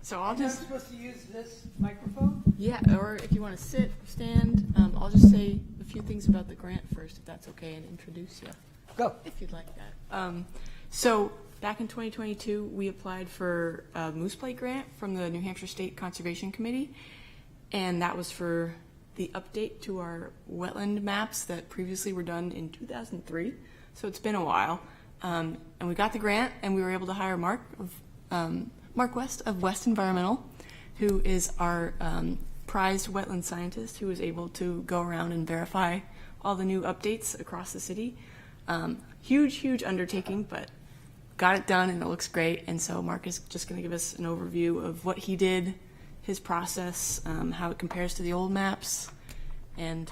So I'll I'm just, supposed to use this microphone? yeah, or if you want to sit, stand, I'll just say a few things about the grant first, if that's okay, and introduce you. Go. If you'd like that. So back in 2022, we applied for a Moose Plate grant from the New Hampshire State Conservation Committee, and that was for the update to our wetland maps that previously were done in 2003. So it's been a while, and we got the grant, and we were able to hire Mark West of West Environmental, who is our prized wetland scientist who was able to go around and verify all the new updates across the city. Huge undertaking, but got it done and it looks great. And so Mark is just going to give us an overview of what he did, his process, how it compares to the old maps, and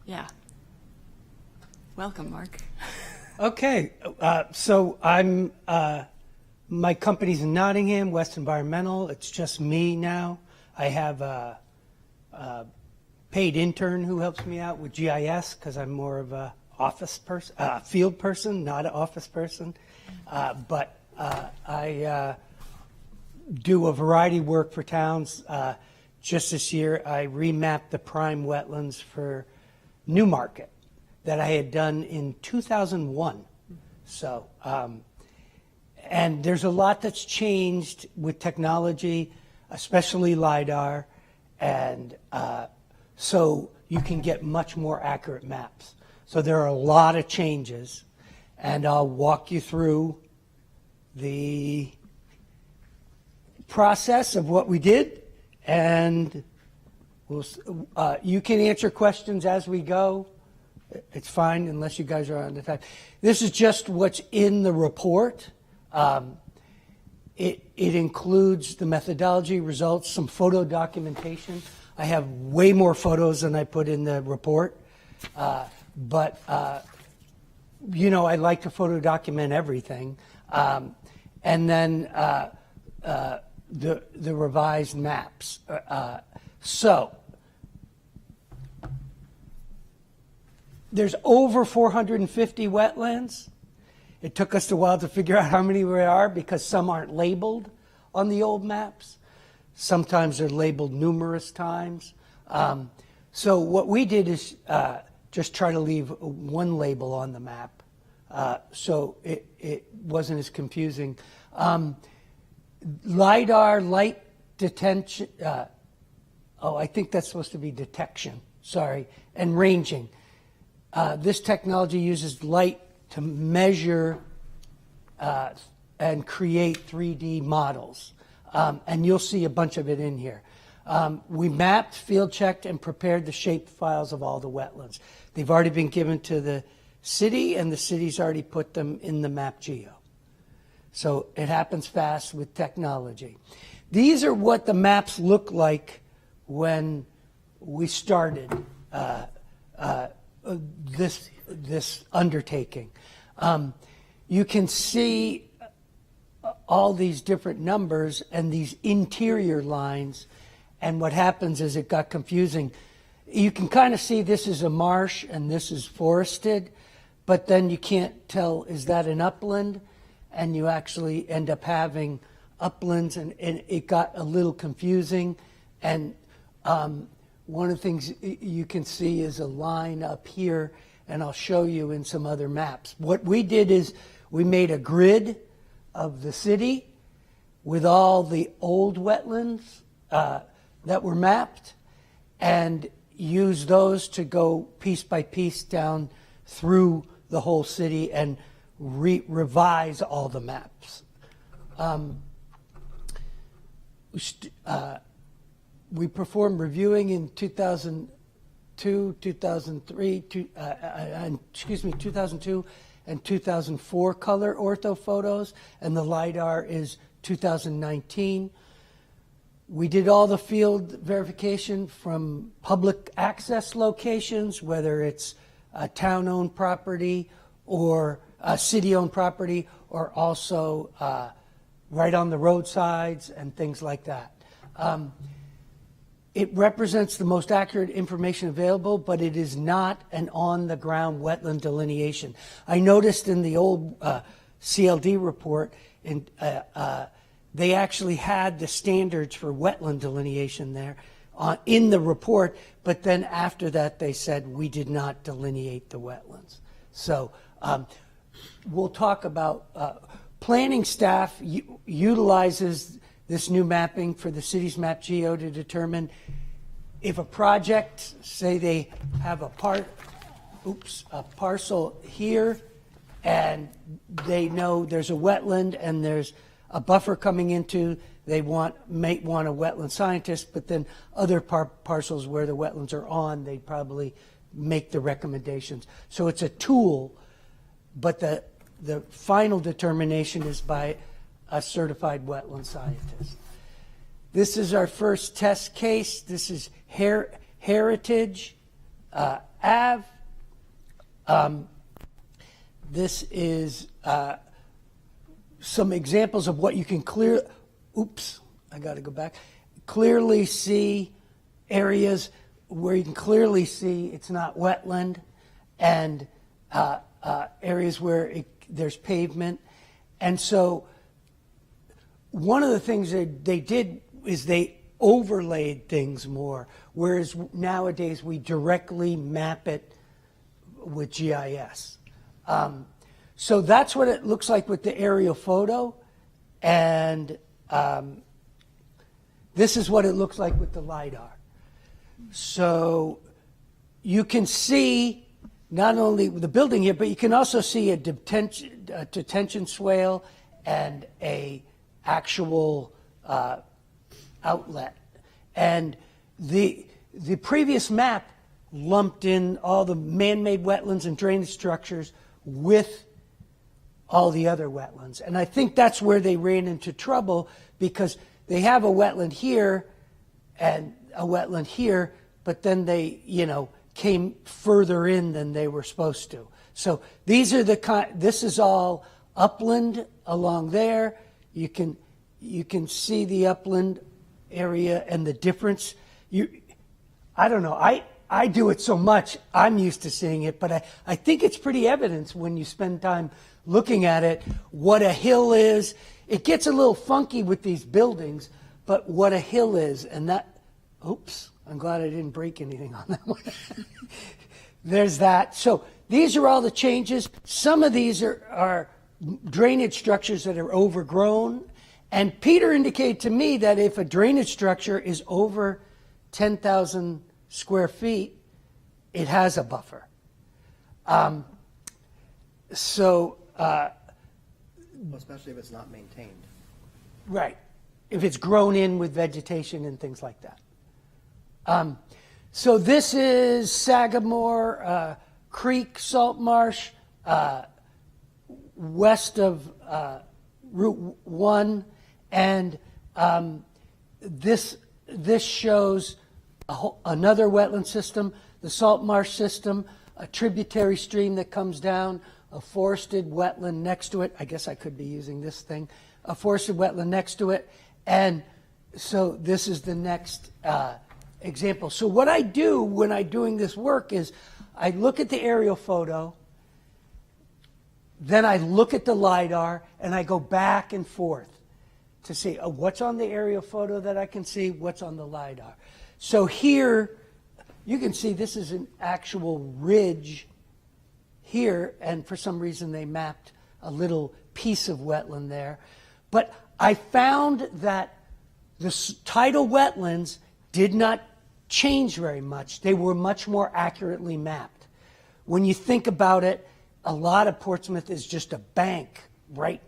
yeah. Welcome, Mark. Okay, so I'm, my company's in Nottingham, West Environmental. It's just me now. I have a paid intern who helps me out with GIS because I'm more of a office person, field person, not an office person. But I do a variety of work for towns. Just this year, I remapped the prime wetlands for Newmarket that I had done in 2001. So, and there's a lot that's changed with technology, especially LiDAR, and so you can get much more accurate maps. So there are a lot of changes, and I'll walk you through the process of what we did, and we'll, you can answer questions as we go. It's fine unless you guys are on the time. This is just what's in the report. It includes the methodology, results, some photo documentation. I have way more photos than I put in the report. But you know, I like to photo document everything. And then the revised maps. So there's over 450 wetlands. It took us a while to figure out how many there are because some aren't labeled on the old maps. Sometimes they're labeled numerous times. So what we did is just try to leave one label on the map, so it wasn't as confusing. LiDAR, light detention, I think that's supposed to be detection, sorry, and ranging. This technology uses light to measure and create 3D models, and you'll see a bunch of it in here. We mapped, field checked, and prepared the shape files of all the wetlands. They've already been given to the city, and the city's already put them in the MapGeo. So it happens fast with technology. These are what the maps look like when we started this undertaking. You can see all these different numbers and these interior lines. And what happens is it got confusing. You can kind of see this is a marsh and this is forested, but then you can't tell, is that an upland? And you actually end up having uplands, and it got a little confusing. And one of the things you can see is a line up here, and I'll show you in some other maps. What we did is we made a grid of the city with all the old wetlands that were mapped, and use those to go piece by piece down through the whole city and revise all the maps. We performed reviewing in 2002, 2003, 2002 and 2004 color ortho photos, and the LiDAR is 2019. We did all the field verification from public access locations, whether it's a town-owned property or a city-owned property, or also right on the roadsides and things like that. It represents the most accurate information available, but it is not an on-the-ground wetland delineation. I noticed in the old CLD report they actually had the standards for wetland delineation there in the report, but then after that they said we did not delineate the wetlands. So we'll talk about planning staff utilizes this new mapping for the city's map geo to determine if a project, say they have a parcel here, and they know there's a wetland and there's a buffer coming into, they might want a wetland scientist, but then other parcels where the wetlands are on, they probably make the recommendations. So it's a tool, but the final determination is by a certified wetland scientist. This is our first test case. This is Heritage Ave. This is some examples of what you can clearly see areas where you can clearly see it's not wetland, and areas where there's pavement. And so one of the things that they did is they overlaid things more, whereas nowadays we directly map it with GIS. So that's what it looks like with the aerial photo, and this is what it looks like with the LiDAR. So you can see not only the building here, but you can also see a detention swale and a actual outlet. And the previous map lumped in all the man-made wetlands and drainage structures with all the other wetlands. And I think that's where they ran into trouble, because they have a wetland here and a wetland here, but then they, came further in than they were supposed to. So these are this is all upland along there. You can see the upland area and the difference. I don't know. I do it so much, I'm used to seeing it, but I think it's pretty evident when you spend time looking at it, what a hill is. It gets a little funky with these buildings, but what a hill is, and that, oops, I'm glad I didn't break anything on that one. There's that. So these are all the changes. Some of these are drainage structures that are overgrown, and Peter indicated to me that if a drainage structure is over 10,000 square feet, it has a buffer. Especially if it's not maintained. Right. If it's grown in with vegetation and things like that. So this is Sagamore Creek Salt Marsh, west of Route 1, and this shows another wetland system, the Salt Marsh system, a tributary stream that comes down, a forested wetland next to it. I guess I could be using this thing. A forested wetland next to it. And so this is the next example. So what I do when I'm doing this work is I look at the aerial photo, then I look at the LiDAR, and I go back and forth to see what's on the aerial photo that I can see, what's on the LiDAR. So here, you can see this is an actual ridge here, and for some reason they mapped a little piece of wetland there. But I found that the tidal wetlands did not change very much. They were much more accurately mapped. When you think about it, a lot of Portsmouth is just a bank, right?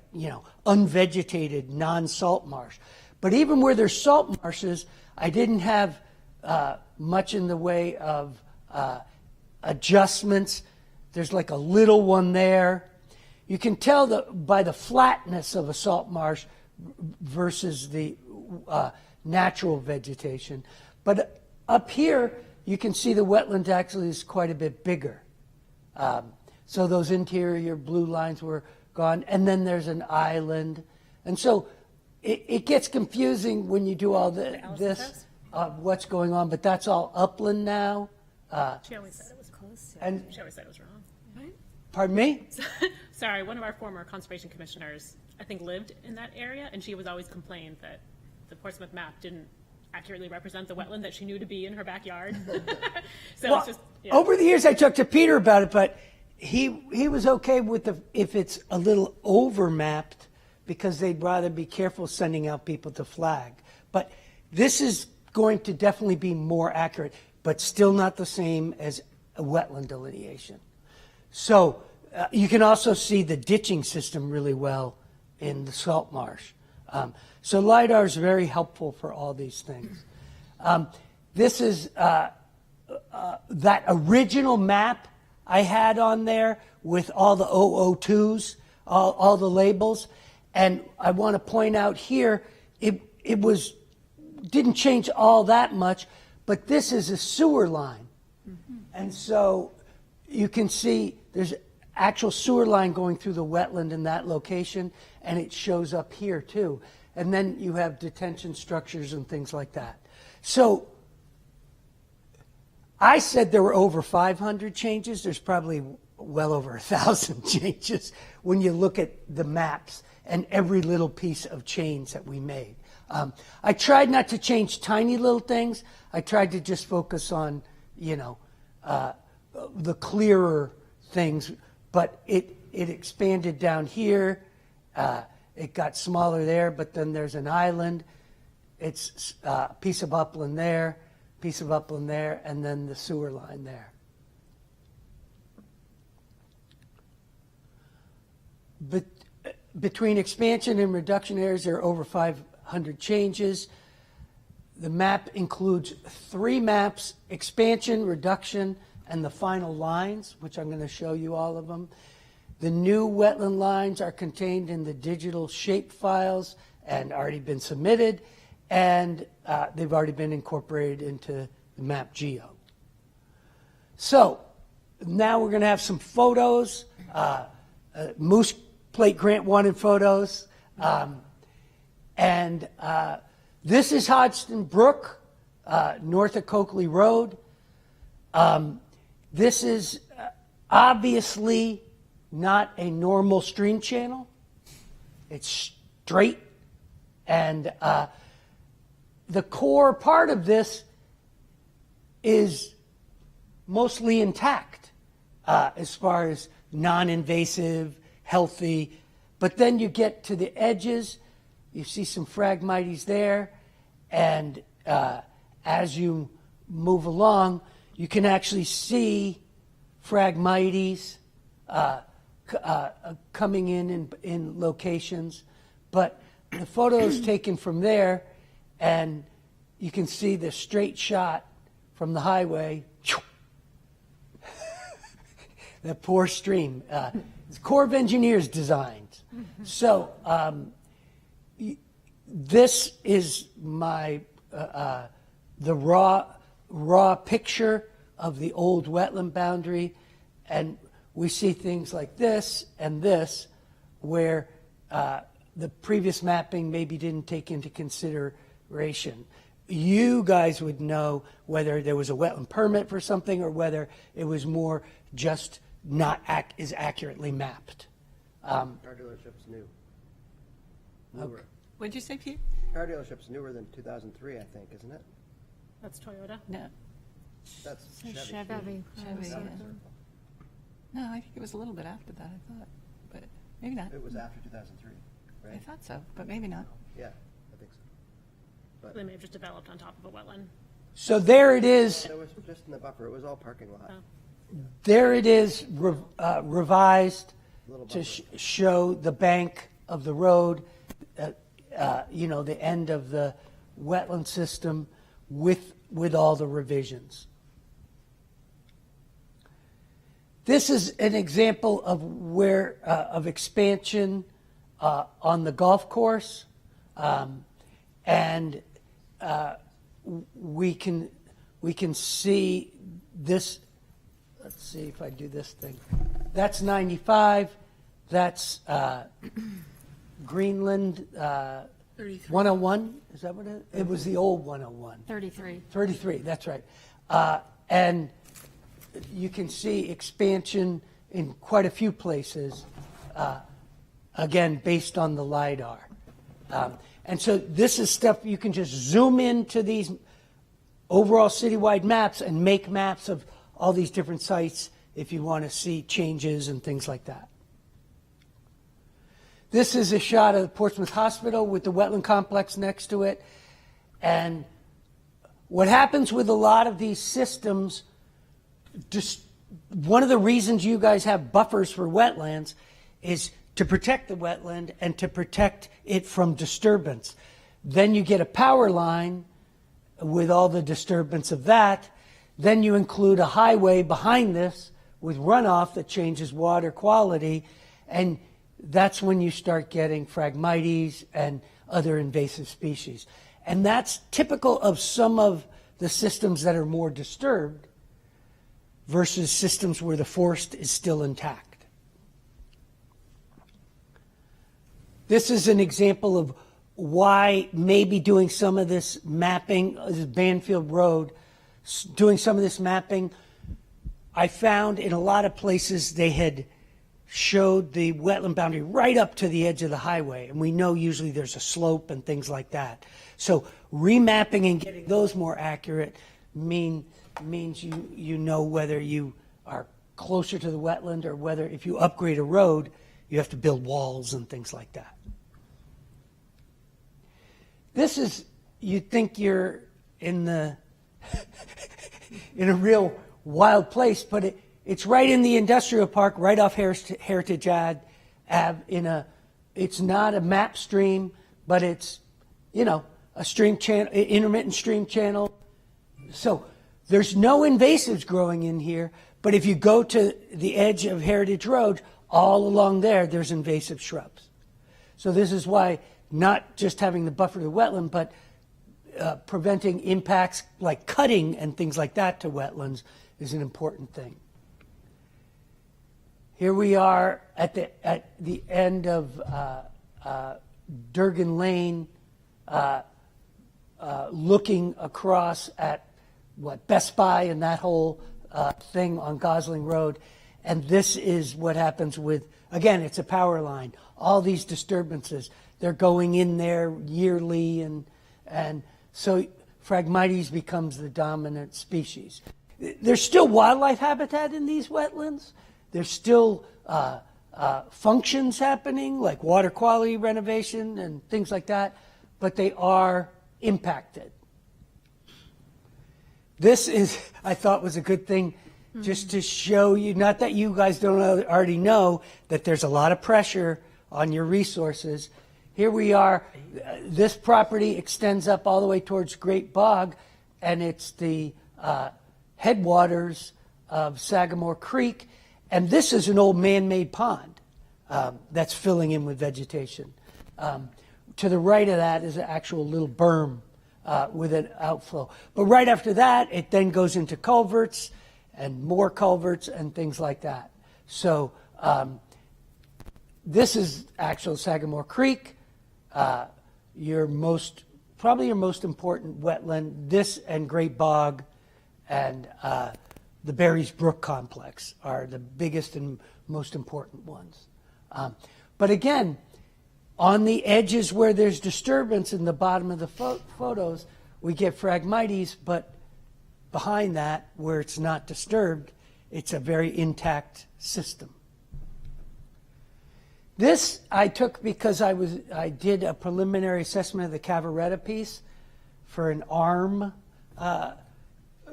Unvegetated, non-salt marsh. But even where there's salt marshes, I didn't have much in the way of adjustments. There's like a little one there. You can tell by the flatness of a salt marsh versus the natural vegetation. But up here, you can see the wetland actually is quite a bit bigger. So those interior blue lines were gone. And then there's an island. And so it gets confusing when you do all this, what's going on. But that's all upland now. She always said it was close. And- She always said it was wrong. Pardon me? Sorry, one of our former conservation commissioners I think, lived in that area, and she was always complained that the Portsmouth map didn't accurately represent the wetland that she knew to be in her backyard. So Well, it's just, yeah. over the years, I talked to Peter about it, but he was okay with if it's a little over mapped because they'd rather be careful sending out people to flag. But this is going to definitely be more accurate, but still not the same as a wetland delineation. So you can also see the ditching system really well in the salt marsh. So LiDAR is very helpful for all these things. This is that original map I had on there with all the 002s, all the labels. And I want to point out here, it didn't change all that much, but this is a sewer line. And so you can see there's actual sewer line going through the wetland in that location, and it shows up here too. And then you have detention structures and things like that. So I said there were over 500 changes. There's probably well over 1,000 changes when you look at the maps and every little piece of change that we made. I tried not to change tiny little things. I tried to just focus on, the clearer things, but it expanded down here. It got smaller there, but then there's an island. It's a piece of upland there, piece of upland there, and then the sewer line there. But between expansion and reduction areas, there are over 500 changes. The map includes 3 maps: expansion, reduction, and the final lines, which I'm going to show you all of them. The new wetland lines are contained in the digital shape files and already been submitted, and they've already been incorporated into the map geo. So now we're going to have some photos, Moose Plate Grant wanted photos, and this is Hodgson Brook, north of Coakley Road. This is obviously not a normal stream channel. It's straight, and the core part of this is mostly intact as far as non-invasive, healthy, but then you get to the edges, you see some Phragmites there, and as you move along, you can actually see Phragmites coming in locations, but the photo is taken from there, and you can see the straight shot from the highway. That poor stream. It's Corps of Engineers designed. So this is my the raw picture of the old wetland boundary, and we see things like this and this, where the previous mapping maybe didn't take into consideration. You guys would know whether there was a wetland permit for something or whether it was more just not as accurately mapped. Our dealership's new. Newer. What'd you say, Pete? Our dealership's newer than 2003, I think, isn't it? That's Toyota. No. That's Chevy. Chevy. Chevy, yeah. No, I think it was a little bit after that, I thought, but maybe not. It was after 2003, I right? thought so, but maybe not. Yeah, I think so. They may have just developed on top of a wetland. So there it is. It was just in the buffer. It was all parking lot. There it is, revised Little to buffer. show the bank of the road, the end of the wetland system with all the revisions. This is an example of where of expansion on the golf course, and we can see this. Let's see if I do this thing. That's 95. That's Greenland 101. Is that what it is? It was the old 101. 33. 33, that's right. And you can see expansion in quite a few places again, based on the LiDAR. And so this is stuff you can just zoom into these overall citywide maps and make maps of all these different sites if you want to see changes and things like that. This is a shot of the Portsmouth Hospital with the wetland complex next to it. And what happens with a lot of these systems, just one of the reasons you guys have buffers for wetlands is to protect the wetland and to protect it from disturbance. Then you get a power line with all the disturbance of that. Then you include a highway behind this with runoff that changes water quality. And that's when you start getting Phragmites and other invasive species. And that's typical of some of the systems that are more disturbed versus systems where the forest is still intact. This is an example of why maybe doing some of this mapping, this is Banfield Road, doing some of this mapping. I found in a lot of places they had showed the wetland boundary right up to the edge of the highway, and we know usually there's a slope and things like that. So remapping and getting those more accurate means you know whether you are closer to the wetland or whether if you upgrade a road, you have to build walls and things like that. This is, you'd think you're in the in a real wild place, but it's right in the industrial park, right off Heritage Ave. It's not a map stream, but it's, a stream channel, intermittent stream channel. So there's no invasives growing in here, but if you go to the edge of Heritage Road, all along there's invasive shrubs. So this is why not just having the buffer to the wetland, but preventing impacts like cutting and things like that to wetlands is an important thing. Here we are at the end of Durgan Lane, looking across at Best Buy and that whole thing on Gosling Road. And this is what happens with, again, it's a power line. All these disturbances, they're going in there yearly, and so Phragmites becomes the dominant species. There's still wildlife habitat in these wetlands. There's still functions happening, like water quality renovation and things like that, but they are impacted. This is, I thought, was a good thing just to show you, not that you guys don't already know, that there's a lot of pressure on your resources. Here we are. This property extends up all the way towards Great Bog, and it's the headwaters of Sagamore Creek. And this is an old man-made pond that's filling in with vegetation. To the right of that is an actual little berm with an outflow. But right after that, it then goes into culverts and more culverts and things like that. So this is actual Sagamore Creek, probably your most important wetland. This and Great Bog and the Barry's Brook complex are the biggest and most important ones. But again, on the edges where there's disturbance in the bottom of the photos, we get Phragmites, but behind that, where it's not disturbed, it's a very intact system. This I took because I did a preliminary assessment of the Cavaretta piece for an ARM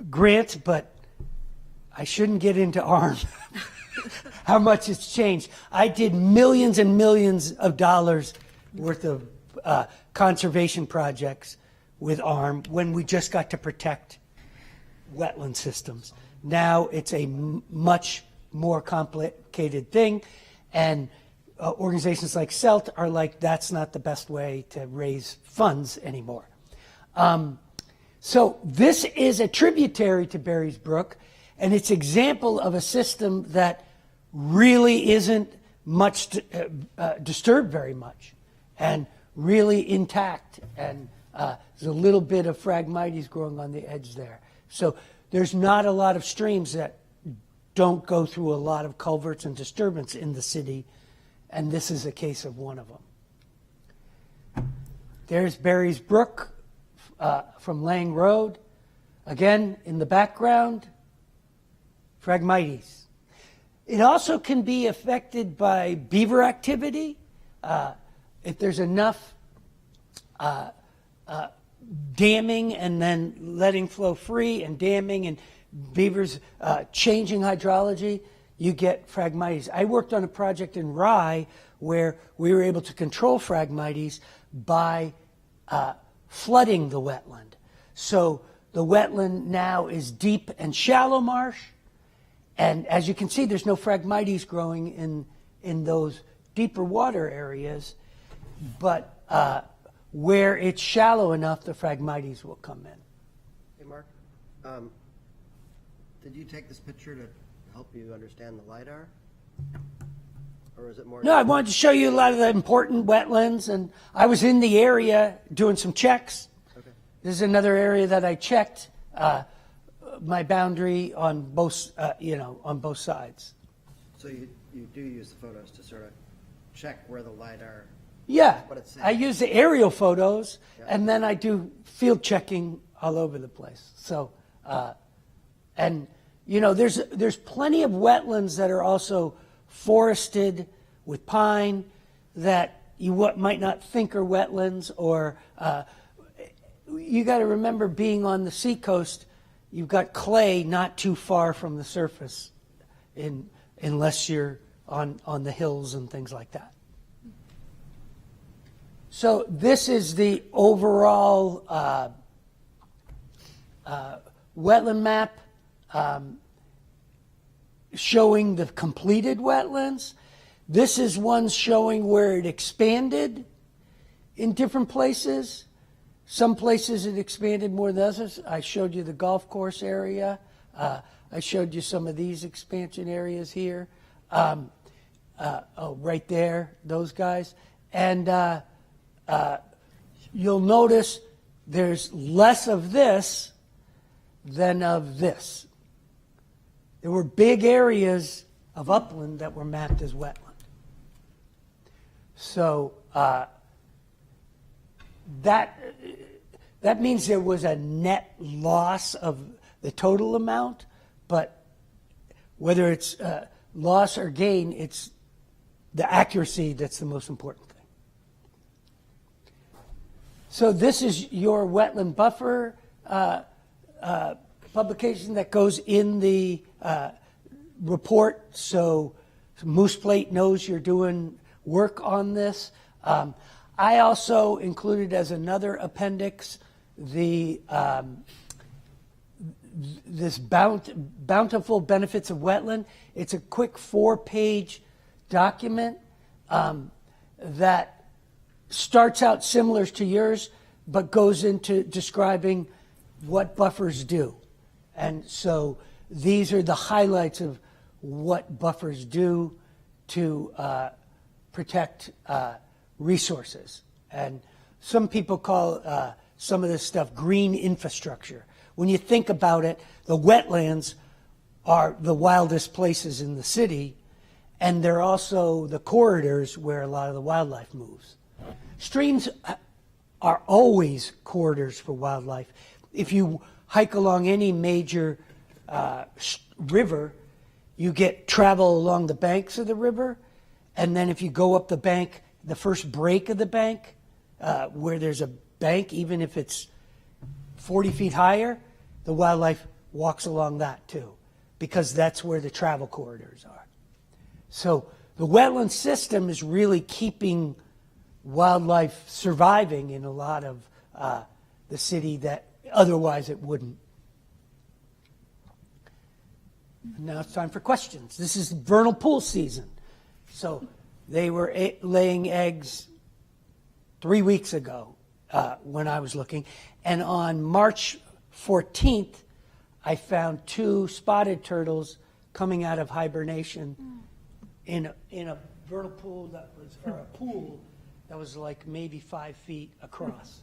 grant, but I shouldn't get into ARM, how much it's changed. I did millions and millions of dollars worth of conservation projects with ARM when we just got to protect wetland systems. Now it's a much more complicated thing, and organizations like CELT are like, that's not the best way to raise funds anymore. So this is a tributary to Barry's Brook, and it's an example of a system that really isn't much disturbed very much, and really intact, and there's a little bit of Phragmites growing on the edge there. So there's not a lot of streams that don't go through a lot of culverts and disturbance in the city, and this is a case of one of them. There's Barry's Brook from Lang Road. Again, in the background, Phragmites. It also can be affected by beaver activity. If there's enough damming and then letting flow free and damming and beavers changing hydrology, you get Phragmites. I worked on a project in Rye where we were able to control Phragmites by flooding the wetland. So the wetland now is deep and shallow marsh, and as you can see, there's no Phragmites growing in those deeper water areas, but where it's shallow enough, the Phragmites will come in. Hey, Mark, did you take this picture to help you understand the LiDAR? Or is it more? No, I wanted to show you a lot of the important wetlands, and I was in the area doing some checks. Okay. This is another area that I checked my boundary on both, on both sides. So you do use the photos to sort of check where the LiDAR, Yeah, what it's saying. I use the aerial photos, Yeah. and then I do field checking all over the place. So, there's plenty of wetlands that are also forested with pine that you might not think are wetlands, or you got to remember, being on the seacoast, you've got clay not too far from the surface, unless you're on the hills and things like that. So this is the overall wetland map showing the completed wetlands. This is one showing where it expanded in different places. Some places it expanded more than others. I showed you the golf course area. I showed you some of these expansion areas here. Right there, those guys. And you'll notice there's less of this than of this. There were big areas of upland that were mapped as wetland. So that means there was a net loss of the total amount, but whether it's loss or gain, it's the accuracy that's the most important thing. So this is your wetland buffer publication that goes in the report, so Moose Plate knows you're doing work on this. I also included as another appendix this bountiful benefits of wetland. It's a quick 4-page document that starts out similar to yours, but goes into describing what buffers do. And so these are the highlights of what buffers do to protect resources. And some people call some of this stuff green infrastructure. When you think about it, the wetlands are the wildest places in the city, and they're also the corridors where a lot of the wildlife moves. Streams are always corridors for wildlife. If you hike along any major river, you get travel along the banks of the river, and then if you go up the bank, the first break of the bank, where there's a bank, even if it's 40 feet higher, the wildlife walks along that too, because that's where the travel corridors are. So the wetland system is really keeping wildlife surviving in a lot of the city that otherwise it wouldn't. Now it's time for questions. This is vernal pool season. So they were laying eggs 3 weeks ago when I was looking. And on March 14th, I found 2 spotted turtles coming out of hibernation in a vernal pool that was, or a pool that was like maybe 5 feet across.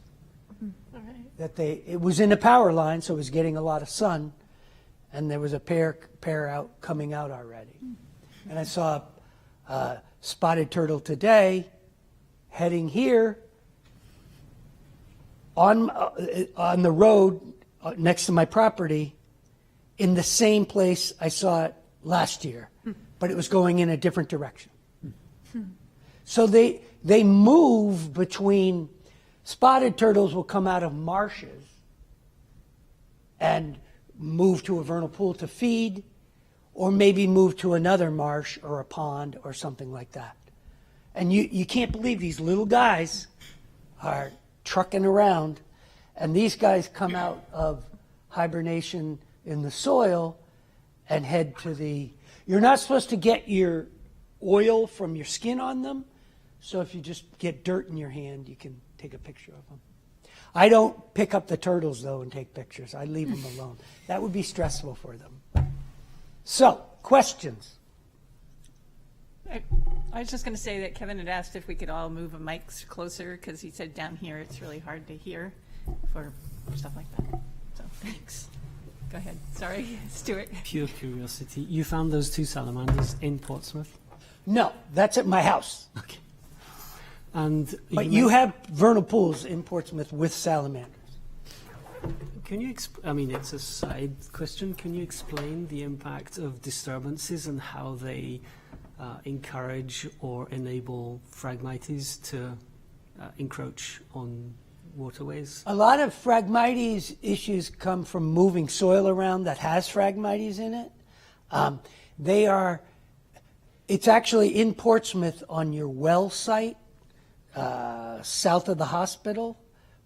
All right. That it was in a power line, so it was getting a lot of sun, and there was a pair out coming out already. And I saw spotted turtle today, heading here on the road next to my property, in the same place I saw it last year, but it was going in a different direction. So they move between. Spotted turtles will come out of marshes and move to a vernal pool to feed, or maybe move to another marsh or a pond or something like that. And you can't believe these little guys are trucking around, and these guys come out of hibernation in the soil and head to the. You're not supposed to get your oil from your skin on them, so if you just get dirt in your hand, you can take a picture of them. I don't pick up the turtles, though, and take pictures. I leave them alone. That would be stressful for them. So, questions? I was just going to say that Kevin had asked if we could all move a mic closer, because he said down here it's really hard to hear for stuff like that. So, thanks. Go ahead. Sorry, Stuart. Pure curiosity. You found those two salamanders in Portsmouth? No, that's at my house. Okay. And But you have vernal pools in Portsmouth with salamanders. Can you, I mean, it's a side question. Can you explain the impact of disturbances and how they encourage or enable Phragmites to encroach on waterways? A lot of Phragmites issues come from moving soil around that has Phragmites in it. It's actually in Portsmouth on your well site, south of the hospital,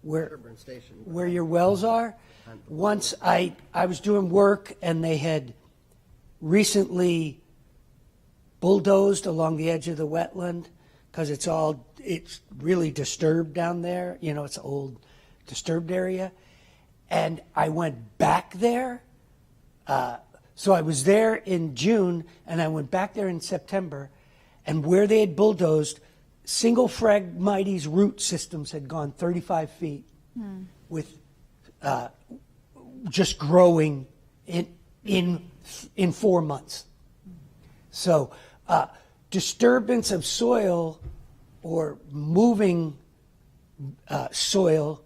Sherburne Station. where your wells are. Once I was doing work, and they had recently bulldozed along the edge of the wetland, because it's really disturbed down there. You know, it's an old disturbed area. And I went back there. So I was there in June, and I went back there in September, and where they had bulldozed, single Phragmites root systems had gone 35 feet with just growing in 4 months. So disturbance of soil or moving soil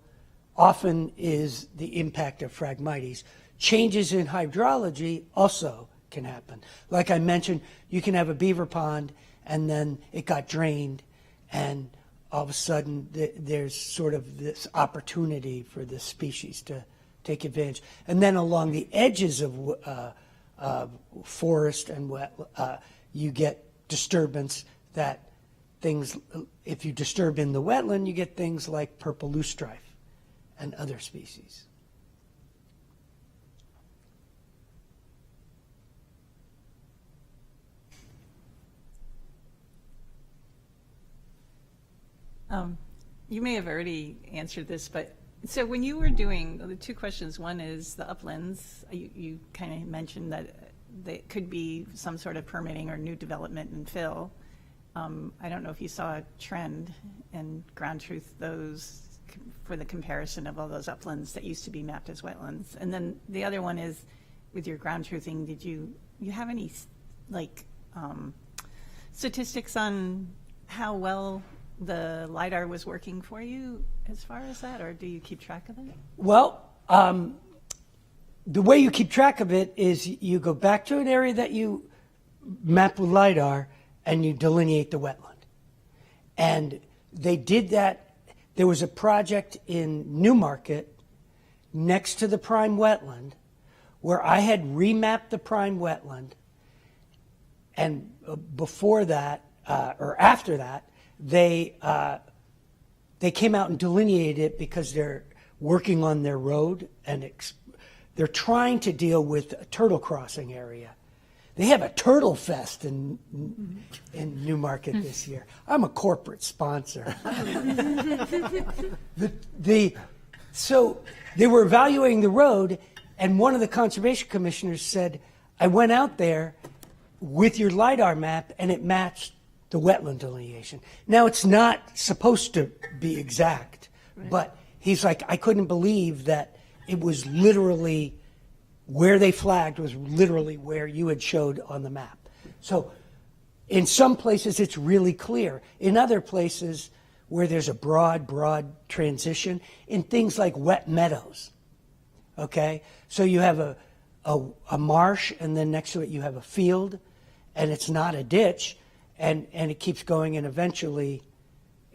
often is the impact of Phragmites. Changes in hydrology also can happen. Like I mentioned, you can have a beaver pond and then it got drained, and all of a sudden there's sort of this opportunity for this species to take advantage. And then along the edges of forest and wet, you get disturbance that things, if you disturb in the wetland, you get things like purple loosestrife and other species. You may have already answered this, but so when you were doing the two questions, one is the uplands. You kind of mentioned that there could be some sort of permitting or new development and fill. I don't know if you saw a trend in ground truth those for the comparison of all those uplands that used to be mapped as wetlands. And then the other one is with your ground truthing, did you have any statistics on how well the LiDAR was working for you as far as that, or do you keep track of it? Well, the way you keep track of it is you go back to an area that you map with LiDAR and you delineate the wetland. And they did that. There was a project in Newmarket next to the prime wetland where I had remapped the prime wetland, and before that, or after that, they came out and delineated it because they're working on their road, and they're trying to deal with a turtle crossing area. They have a turtle fest in Newmarket this year. I'm a corporate sponsor. So they were evaluating the road, and one of the conservation commissioners said, I went out there with your LiDAR map, and it matched the wetland delineation. Now, it's not supposed to be exact, but he's like, I couldn't believe that it was literally where they flagged was literally where you had showed on the map. So In some places, it's really clear. In other places where there's a broad transition, in things like wet meadows, okay? So you have a marsh, and then next to it you have a field, and it's not a ditch, and it keeps going, and eventually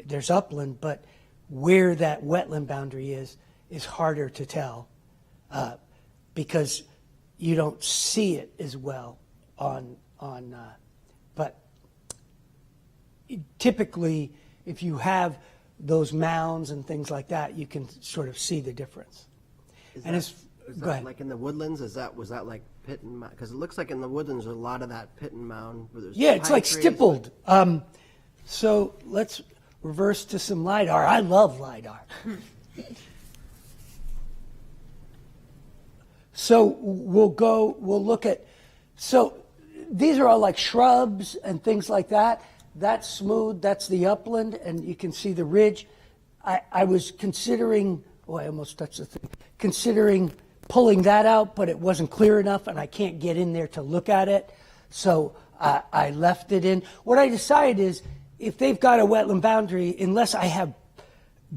there's upland, but where that wetland boundary is harder to tell because you don't see it as well but typically if you have those mounds and things like that, you can sort of see the difference. Is Go that ahead. like in the woodlands? Was that like pit and mound? Because it looks like in the woodlands there's a lot of that pit and mound. Where there's Yeah, it's pine like trees. stippled. So let's reverse to some LiDAR. I love LiDAR. So we'll look at, so these are all like shrubs and things like that. That's smooth, that's the upland, and you can see the ridge. I was considering, I almost touched the thing, considering pulling that out, but it wasn't clear enough and I can't get in there to look at it. So I left it in. What I decided is if they've got a wetland boundary, unless I have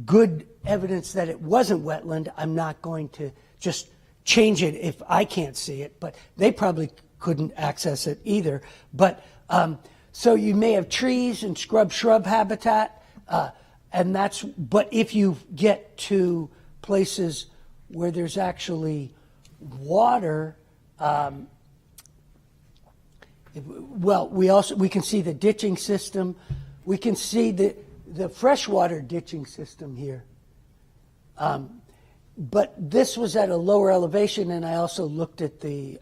good evidence that it wasn't wetland, I'm not going to just change it if I can't see it, but they probably couldn't access it either. But so you may have trees and shrub habitat, and but if you get to places where there's actually water, we can see the ditching system. We can see the freshwater ditching system here. But this was at a lower elevation, and I also looked at these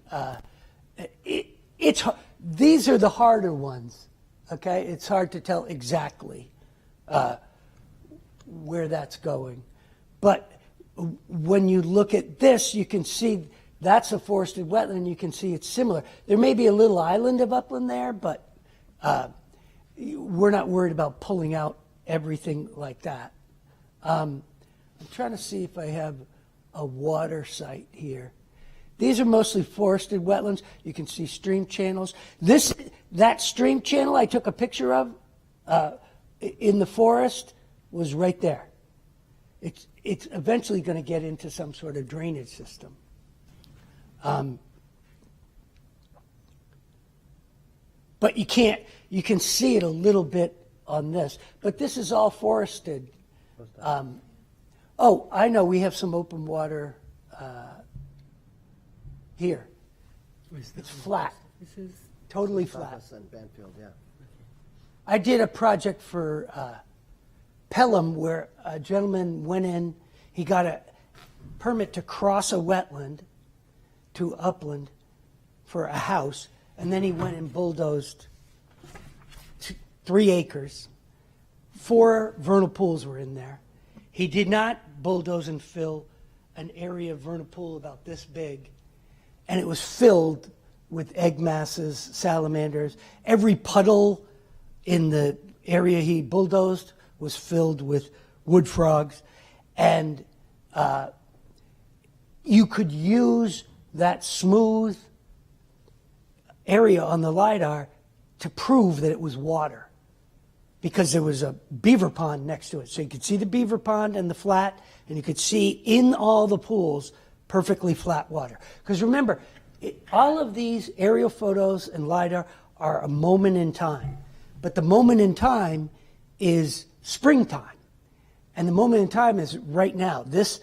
are the harder ones, okay? It's hard to tell exactly where that's going. But when you look at this, you can see that's a forested wetland. You can see it's similar. There may be a little island of upland there, but we're not worried about pulling out everything like that. I'm trying to see if I have a water site here. These are mostly forested wetlands. You can see stream channels. That stream channel I took a picture of in the forest was right there. It's eventually going to get into some sort of drainage system. But you can see it a little bit on this. But this is all forested. I know we have some open water here. It's flat. This is Totally flat. Thomas and Banfield, yeah. I did a project for Pelham where a gentleman went in, he got a permit to cross a wetland to upland for a house, and then he went and bulldozed 3 acres. 4 vernal pools were in there. He did not bulldoze and fill an area of vernal pool about this big, and it was filled with egg masses, salamanders. Every puddle in the area he bulldozed was filled with wood frogs, and you could use that smooth area on the LiDAR to prove that it was water, because there was a beaver pond next to it. So you could see the beaver pond and the flat, and you could see in all the pools perfectly flat water. Because remember, all of these aerial photos and LiDAR are a moment in time. But the moment in time is springtime. And the moment in time is right now. This,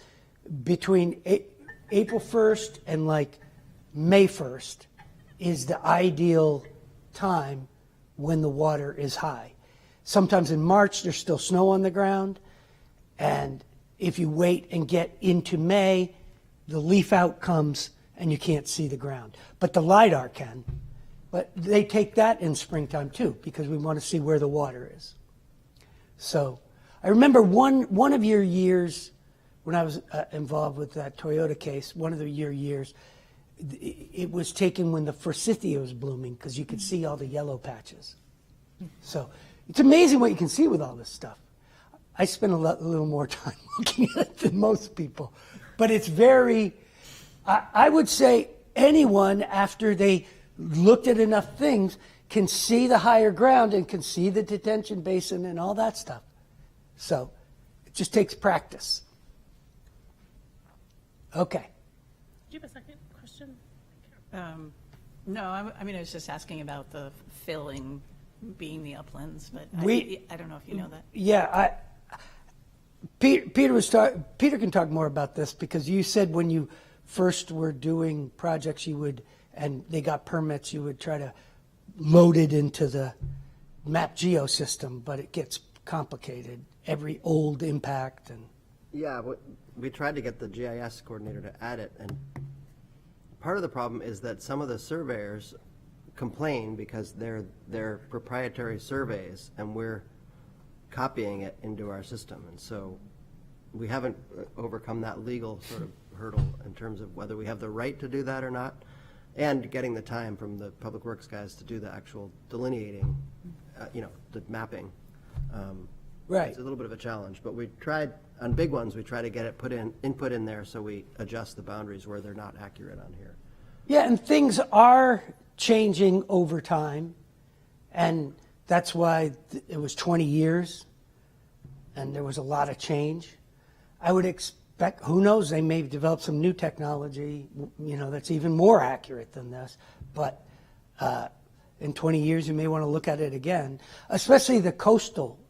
between April 1st and like May 1st, is the ideal time when the water is high. Sometimes in March, there's still snow on the ground. And if you wait and get into May, the leaf out comes and you can't see the ground. But the LiDAR can. But they take that in springtime too, because we want to see where the water is. So I remember one of your years, when I was involved with that Toyota case, one of your years, it was taken when the forsythia was blooming, because you could see all the yellow patches. So it's amazing what you can see with all this stuff. I spend a little more time looking at it than most people. But it's very, I would say anyone, after they looked at enough things, can see the higher ground and can see the detention basin and all that stuff. So it just takes practice. Okay. Do you have a second question? No, I mean, I was just asking about the filling being the uplands, but I don't know if you know that. Yeah, Peter can talk more about this, because you said when you first were doing projects, and they got permits, you would try to load it into the MapGeo system, but it gets complicated. Every old impact and. Yeah, we tried to get the GIS coordinator to add it, and part of the problem is that some of the surveyors complain because they're proprietary surveys, and we're copying it into our system. And so we haven't overcome that legal sort of hurdle in terms of whether we have the right to do that or not, and getting the time from the public works guys to do the actual delineating, the mapping. Right. It's a little bit of a challenge, but we tried, on big ones, we try to get it input in there so we adjust the boundaries where they're not accurate on here. Yeah, and things are changing over time, and that's why it was 20 years, and there was a lot of change. I would expect, who knows, they may develop some new technology, that's even more accurate than this, but in 20 years you may want to look at it again, especially the coastal,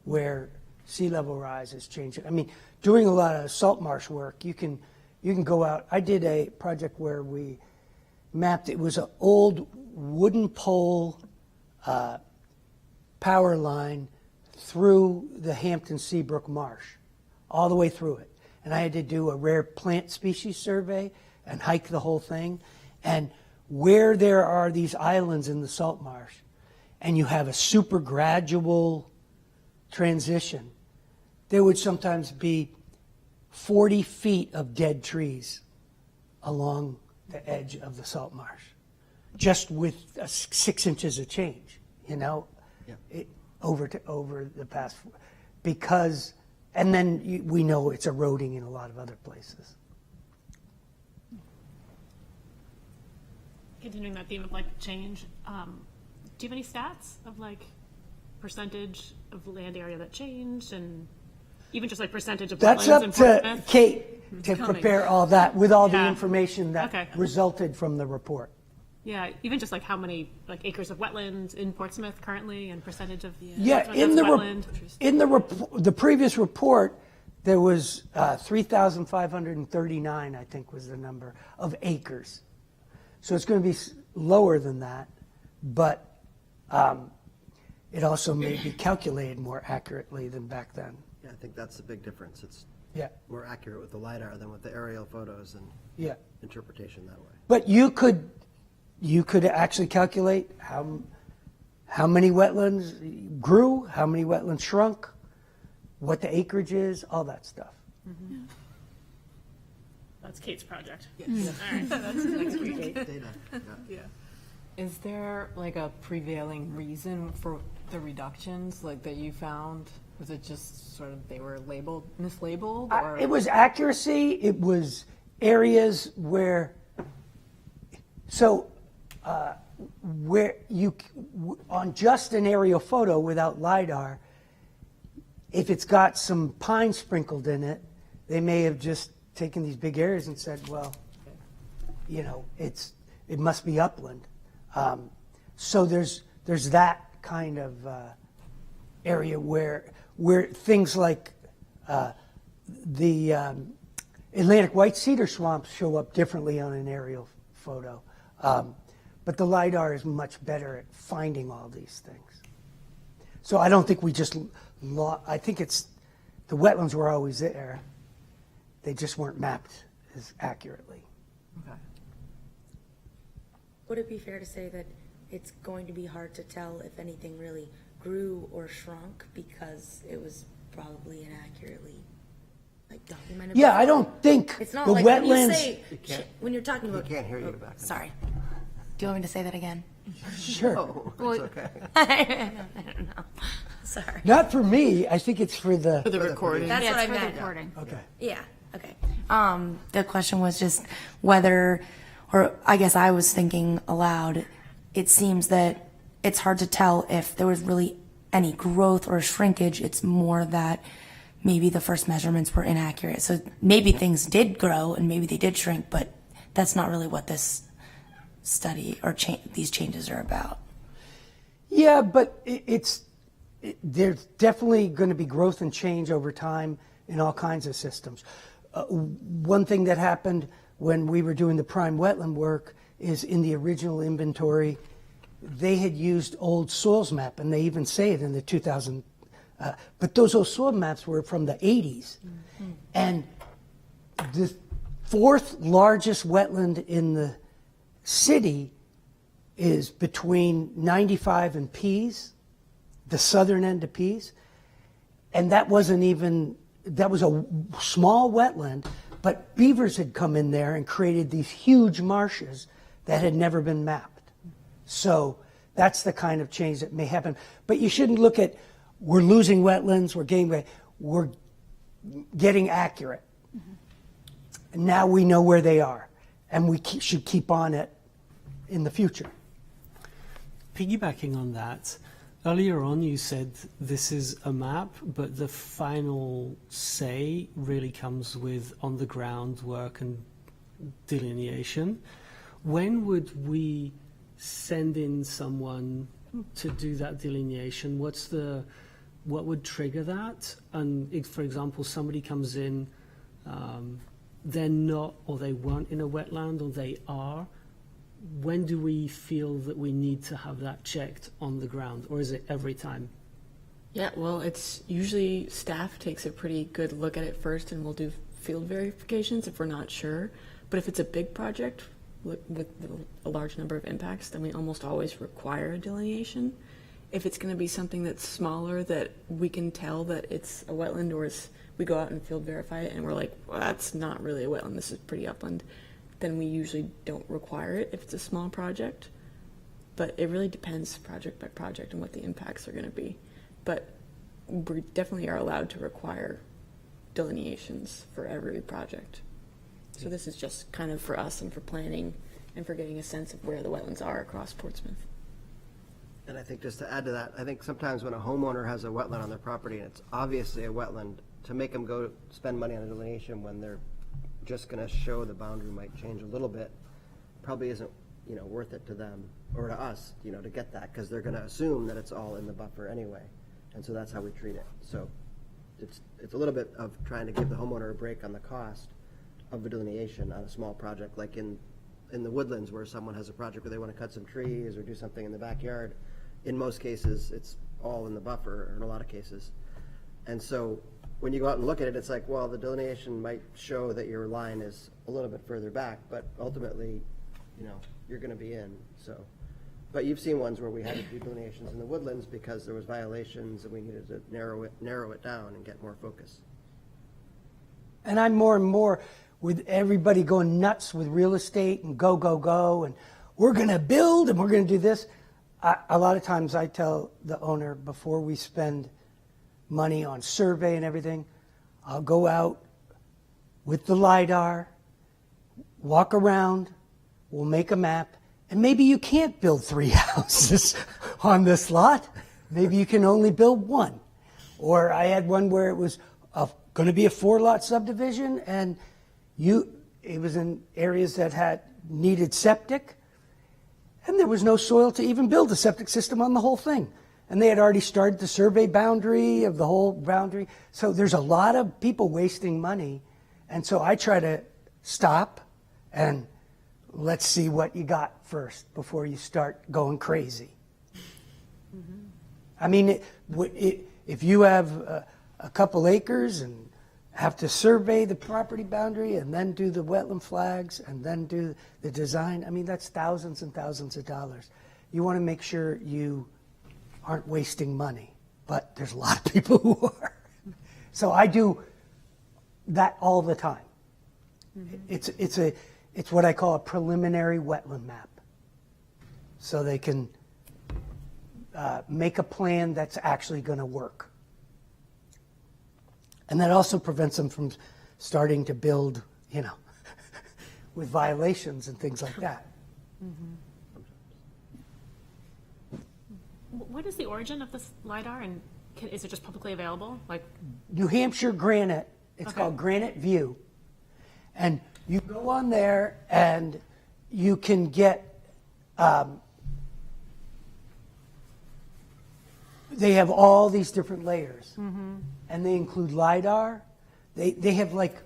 where sea level rise is changing. I mean, doing a lot of salt marsh work, you can go out. I did a project where we mapped, it was an old wooden pole power line through the Hampton Seabrook Marsh, all the way through it. And I had to do a rare plant species survey and hike the whole thing. And where there are these islands in the salt marsh, and you have a super gradual transition, there would sometimes be 40 feet of dead trees along the edge of the salt marsh, just with 6 inches of change, over the past, because, and then we know it's eroding in a lot of other places. Continuing that theme of change, do you have any stats of percentage of land area that changed, and even just percentage of That's wetlands in up to Portsmouth? Kate to prepare all that with all the Yeah. information that Okay. resulted from the report. Yeah, even just how many acres of wetland in Portsmouth currently, and percentage of Yeah, Portsmouth in wetland. the previous report, there was 3,539, I think was the number, of acres. So it's going to be lower than that, but it also may be calculated more accurately than back then. Yeah, I think that's the big difference. It's Yeah, more accurate with the LiDAR than with the aerial photos and yeah. interpretation that way. But you could actually calculate how many wetlands grew, how many wetlands shrunk, what the acreage is, all that stuff. That's Kate's project. Data. Yeah. Is there a prevailing reason for the reductions that you found? Was it just sort of they were mislabeled? Or? It was accuracy. It was areas where on just an aerial photo without LiDAR, if it's got some pine sprinkled in it, they may have just taken these big areas and said, well, it must be upland. So there's that kind of area where things like the Atlantic white cedar swamps show up differently on an aerial photo. But the LiDAR is much better at finding all these things. So I don't think we just, I think it's, the wetlands were always there. They just weren't mapped as accurately. Okay. Would it be fair to say that it's going to be hard to tell if anything really grew or shrunk because it was probably inaccurately documented? Yeah, before? I don't think It's not the like wetlands. when you're talking He about. can't hear you back. Sorry. Do you want me to say that again? Sure. Oh, it's okay. I don't know. Sorry. Not for me. I think it's for the. For the recording. That's what I for the meant. recording. Okay. Yeah, okay. The question was just whether, or I guess I was thinking aloud, it seems that it's hard to tell if there was really any growth or shrinkage. It's more that maybe the first measurements were inaccurate. So maybe things did grow and maybe they did shrink, but that's not really what this study or these changes are about. Yeah, but there's definitely going to be growth and change over time in all kinds of systems. One thing that happened when we were doing the prime wetland work is in the original inventory, they had used old soils map, and they even say it in the 2000, but those old soil maps were from the 80s. Mm-hmm. And the fourth largest wetland in the city is between 95 and Pease, the southern end of Pease. And that was a small wetland, but beavers had come in there and created these huge marshes that had never been mapped. So that's the kind of change that may happen. But you shouldn't look at, we're losing wetlands, we're getting accurate. Mm-hmm. Now we know where they are, and we should keep on it in the future. Piggybacking on that, earlier on you said this is a map, but the final say really comes with on-the-ground work and delineation. When would we send in someone to do that delineation? What would trigger that? And if, for example, somebody comes in, they're not, or they weren't in a wetland, or they are, when do we feel that we need to have that checked on the ground, or is it every time? Yeah, well, it's usually staff takes a pretty good look at it first, and we'll do field verifications if we're not sure. But if it's a big project with a large number of impacts, then we almost always require a delineation. If it's going to be something that's smaller that we can tell that it's a wetland, or we go out and field verify it and we're like, well, that's not really a wetland, this is pretty upland, then we usually don't require it if it's a small project. But it really depends project by project and what the impacts are going to be. But we definitely are allowed to require delineations for every project. So this is just kind of for us and for planning and for getting a sense of where the wetlands are across Portsmouth. And I think just to add to that, I think sometimes when a homeowner has a wetland on their property and it's obviously a wetland, to make them go spend money on a delineation when they're just going to show the boundary might change a little bit, probably isn't, worth it to them or to us, to get that, because they're going to assume that it's all in the buffer anyway. And so that's how we treat it. So it's a little bit of trying to give the homeowner a break on the cost of a delineation on a small project, like in the woodlands where someone has a project where they want to cut some trees or do something in the backyard. In most cases, it's all in the buffer, or in a lot of cases. And so when you go out and look at it, it's like, well, the delineation might show that your line is a little bit further back, but ultimately, you're going to be in. So, but you've seen ones where we had to do delineations in the woodlands because there was violations and we needed to narrow it down and get more focus. And I'm more and more with everybody going nuts with real estate and go, and we're going to build and we're going to do this. A lot of times I tell the owner, before we spend money on survey and everything, I'll go out with the LiDAR, walk around, we'll make a map, and maybe you can't build 3 houses on this lot. Maybe you can only build 1. Or I had one where it was going to be a 4-lot subdivision, and it was in areas that needed septic, and there was no soil to even build a septic system on the whole thing. And they had already started the survey boundary of the whole boundary. So there's a lot of people wasting money. And so I try to stop and let's see what you got first before you start going crazy. Mm-hmm. I mean, if you have a couple acres and have to survey the property boundary and then do the wetland flags and then do the design, I mean, that's thousands and thousands of dollars. You want to make sure you aren't wasting money, but there's a lot of people who are. So I do that all the time. Mm-hmm. It's what I call a preliminary wetland map. So they can make a plan that's actually going to work. And that also prevents them from starting to build, with violations and things like that. Mm-hmm. What is the origin of this LiDAR, and is it just publicly available? Like, New Hampshire Granite, it's Okay. called Granite View. And you go on there and you can get, they have all these different layers. And they include LiDAR. They have like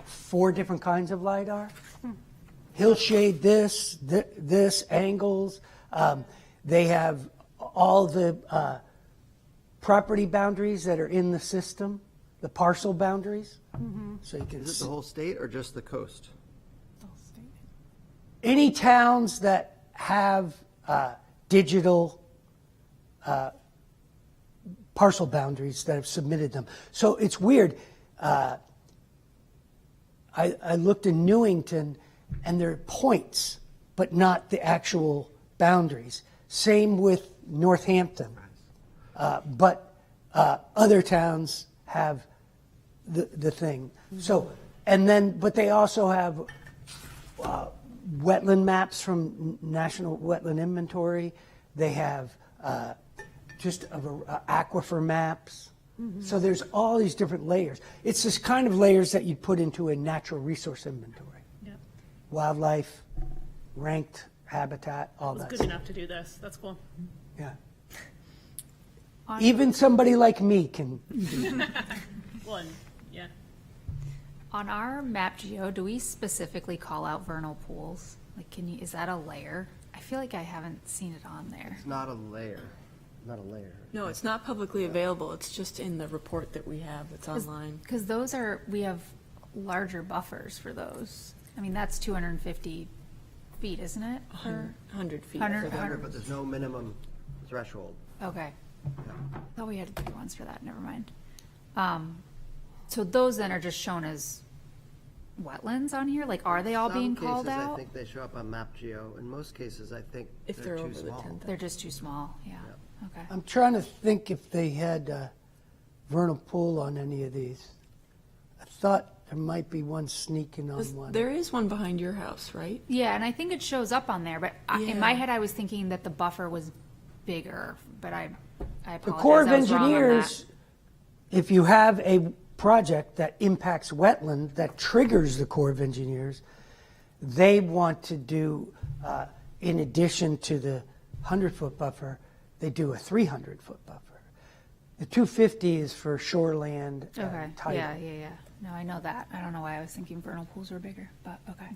4 different kinds of LiDAR. Hillshade, this, angles. They have all the property boundaries that are in the system, the parcel boundaries. So you can Is it see the whole state or just the coast? any towns that have digital parcel boundaries that have submitted them. So it's weird. I looked in Newington, and there are points, but not the actual boundaries. Same with Northampton. But other towns have the thing. So, and then, but they also have wetland maps from National Wetland Inventory. They have just aquifer maps. So there's all these different layers. It's this kind of layers that you put into a natural resource inventory. yeah, Wildlife, ranked habitat, all it was that good stuff. enough to do this. That's cool. Yeah. Even somebody like me can. One, yeah. On our map geo, do we specifically call out vernal pools? Like, is that a layer? I feel like I haven't seen it on there. It's not a layer. Not a layer. No, it's not publicly available. It's just in the report that we have. It's online. Because we have larger buffers for those. I mean, that's 250 feet, isn't it? 100 feet. 100 for the- But there's no minimum threshold. Okay. Thought we had big ones for that, never mind. So those then are just shown as wetlands on here? Like, are they all being called Some cases, I out? think they show up on MapGeo. In most cases, I think If they're they're too over the small. 10,000. They're just too small, yeah. Okay. I'm trying to think if they had vernal pool on any of these. I thought there might be one sneaking on one. There is one behind your house, right? Yeah, and I think it shows up on there, but in my Yeah. head, I was thinking that the buffer was bigger, but I apologize. The Corps of I was wrong on that. Engineers, if you have a project that impacts wetland, that triggers the Corps of Engineers, they want to do, in addition to the 100-foot buffer, they do a 300-foot buffer. The 250 is for shoreland Okay, and tidal. yeah. No, I know that. I don't know why I was thinking vernal pools were bigger, but okay.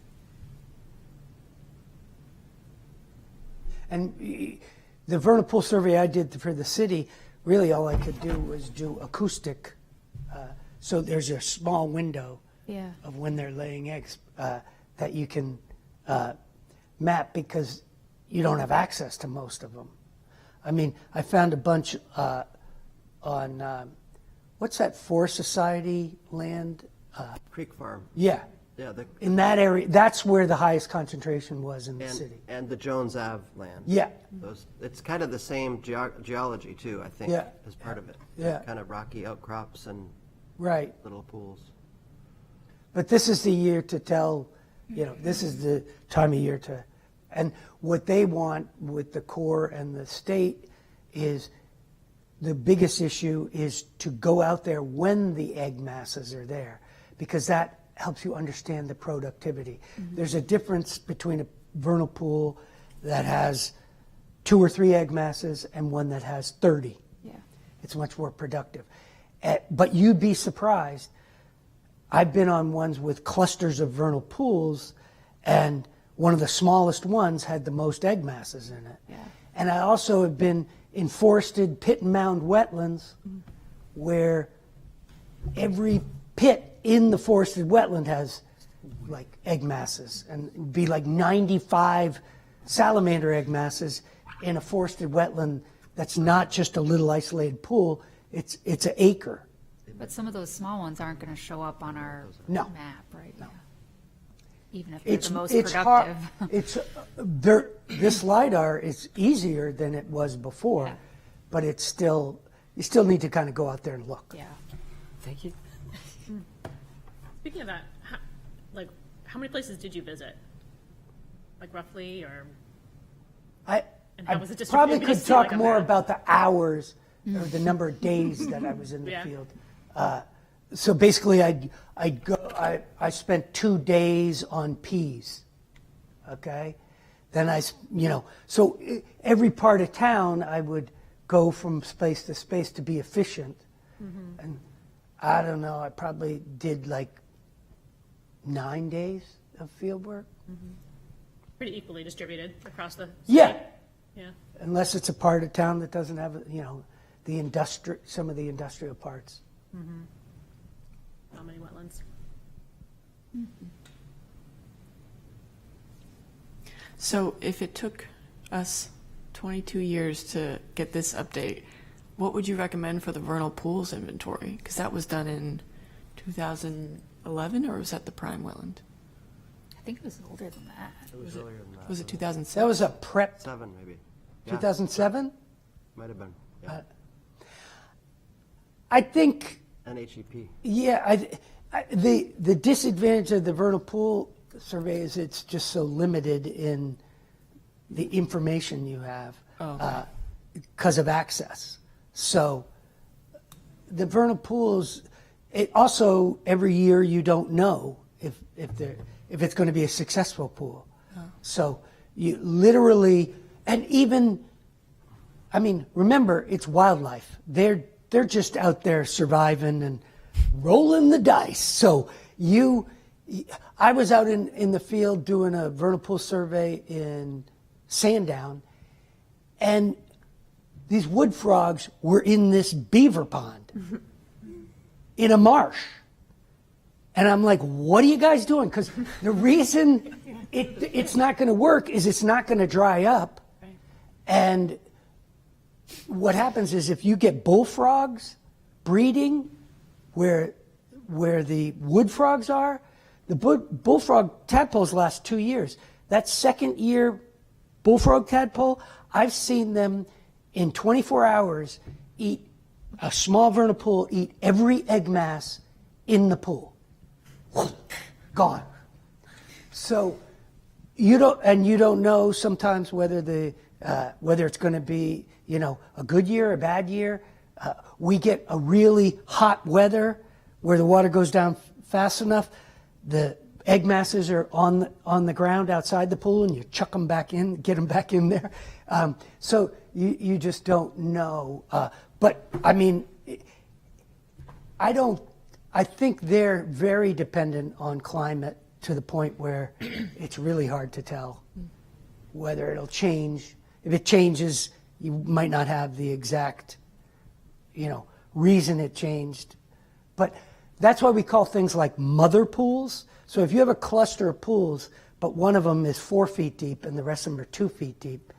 And the vernal pool survey I did for the city, really all I could do was do acoustic. So there's a small window Yeah. of when they're laying eggs that you can map because you don't have access to most of them. I mean, I found a bunch on, what's that Forest Society land? Creek Farm. Yeah, Yeah, in that area, that's where the highest concentration was in the city. and the Jones Ave land. Yeah, Those, it's kind of the same geology too, I think, Yeah. as part of it. Yeah. Kind of rocky outcrops and right. little pools. But this is the year to tell, this is the time of year to, and what they want with the Corps and the state is, the biggest issue is to go out there when the egg masses are there, because that helps you understand the productivity. There's a difference between a vernal pool that has 2 or 3 egg masses and one that has 30. Yeah. It's much more productive. But you'd be surprised. I've been on ones with clusters of vernal pools, and one of the smallest ones had the most egg masses in it. Yeah. And I also have been in forested pit and mound wetlands where every pit in the forested wetland has like egg masses, and it'd be like 95 salamander egg masses in a forested wetland that's not just a little isolated pool, it's an acre. But some of those small ones aren't going to show up on our No. map, right? No. Even if they're It's the most it's hard. productive. This LiDAR is easier than it was before, Yeah. but it's still, you still need to kind of go out there and look. Yeah. Thank you. Speaking of that, how many places did you visit? Like roughly, or? And I how was it probably distributed? could talk more about the hours or the number of days that I was in the Yeah. field. So basically, I spent 2 days on peas, okay? Then so every part of town, I would go from space to space to be efficient. And I don't know, I probably did like 9 days of field work. Pretty equally distributed across the. Yeah. Yeah. Unless it's a part of town that doesn't have, some of the industrial parts. Not many wetlands. So if it took us 22 years to get this update, what would you recommend for the vernal pools inventory? Because that was done in 2011, or was that the prime wetland? I think it was older than that. It was earlier than that. Was it 2007? That was a prep, 7 maybe. Yeah, 2007? might have been. Yeah. I think, NHEP. yeah, the disadvantage of the vernal pool survey is it's just so limited in the information you have because of access. So the vernal pools, it also every year you don't know if it's going to be a successful pool. So you literally, and even, I mean, remember, it's wildlife. They're just out there surviving and rolling the dice. So I was out in the field doing a vernal pool survey in Sandown, and these wood frogs were in this beaver pond in a marsh. And I'm like, what are you guys doing? Because the reason it's not going to work is it's not going to dry up. Right. And what happens is if you get bullfrogs breeding where the wood frogs are, the bullfrog tadpoles last 2 years. That second year bullfrog tadpole, I've seen them in 24 hours eat a small vernal pool, eat every egg mass in the pool. Gone. So you don't know sometimes whether it's going to be a good year, a bad year. We get a really hot weather where the water goes down fast enough. The egg masses are on the ground outside the pool, and you chuck them back in, get them back in there. So you just don't know. But I mean, I think they're very dependent on climate to the point where it's really hard to tell whether it'll change. If it changes, you might not have the exact, reason it changed. But that's why we call things like mother pools. So if you have a cluster of pools, but one of them is 4 feet deep and the rest of them are 2 feet deep,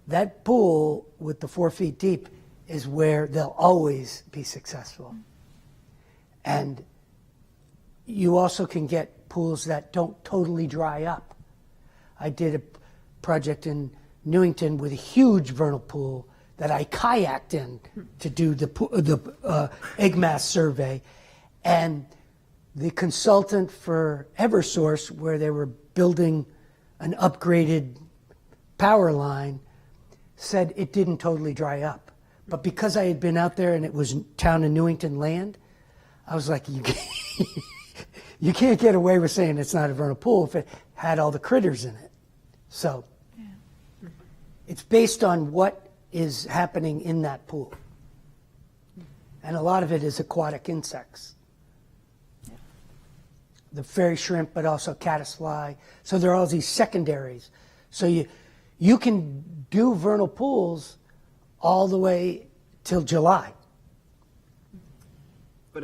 that pool with the 4 feet deep is where they'll always be successful. And you also can get pools that don't totally dry up. I did a project in Newington with a huge vernal pool that I kayaked in to do the egg mass survey. And the consultant for Eversource, where they were building an upgraded power line, said it didn't totally dry up. But because I had been out there and it was town of Newington land, I was like, you can't get away with saying it's not a vernal pool if it had all the critters in it. So it's based on what is happening in that pool. And a lot of it is aquatic insects. The fairy shrimp, but also caddisfly. So there are all these secondaries. So you can do vernal pools all the way till July. But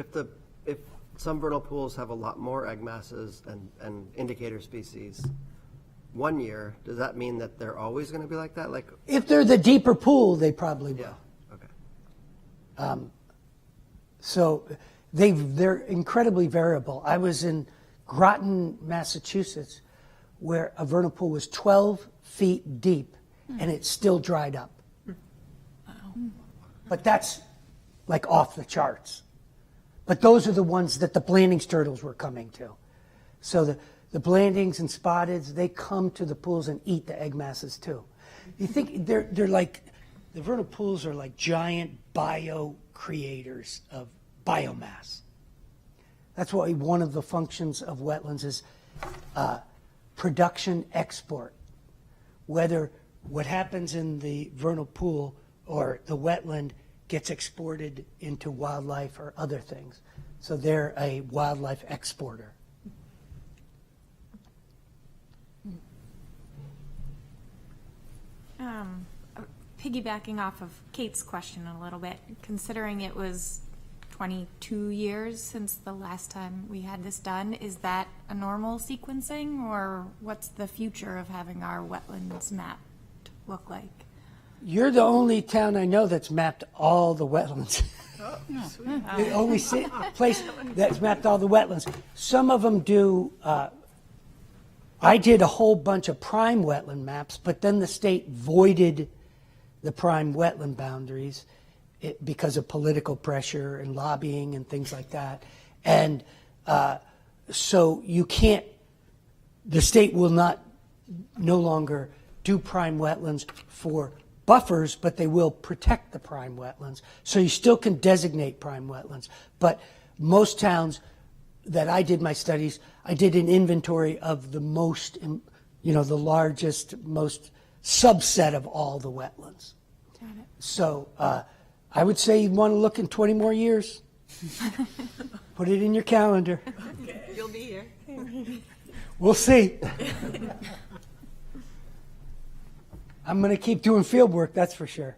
if some vernal pools have a lot more egg masses and indicator species, 1 year, does that mean that they're always going to be like that? Like, If they're the deeper pool, they probably will. yeah, okay. So they're incredibly variable. I was in Groton, Massachusetts, where a vernal pool was 12 feet deep, and it still dried up. But that's like off the charts. But those are the ones that the Blandings turtles were coming to. So the Blandings and Spotteds, they come to the pools and eat the egg masses too. You think they're like, the vernal pools are like giant bio-creators of biomass. That's why one of the functions of wetlands is production export. Whether what happens in the vernal pool or the wetland gets exported into wildlife or other things. So they're a wildlife exporter. Piggybacking off of Kate's question a little bit, considering it was 22 years since the last time we had this done, is that a normal sequencing, or what's the future of having our wetlands mapped look like? You're the only town I know that's mapped all the wetlands. The only place that's mapped all the wetlands. Some of them do. I did a whole bunch of prime wetland maps, but then the state voided the prime wetland boundaries because of political pressure and lobbying and things like that. And so you can't, the state will no longer do prime wetlands for buffers, but they will protect the prime wetlands. So you still can designate prime wetlands. But most towns that I did my studies, I did an inventory of the most, the largest, most subset of all the wetlands. Got it. So I would say you'd want to look in 20 more years. Put it in your calendar. You'll be here. We'll see. I'm going to keep doing field work, that's for sure.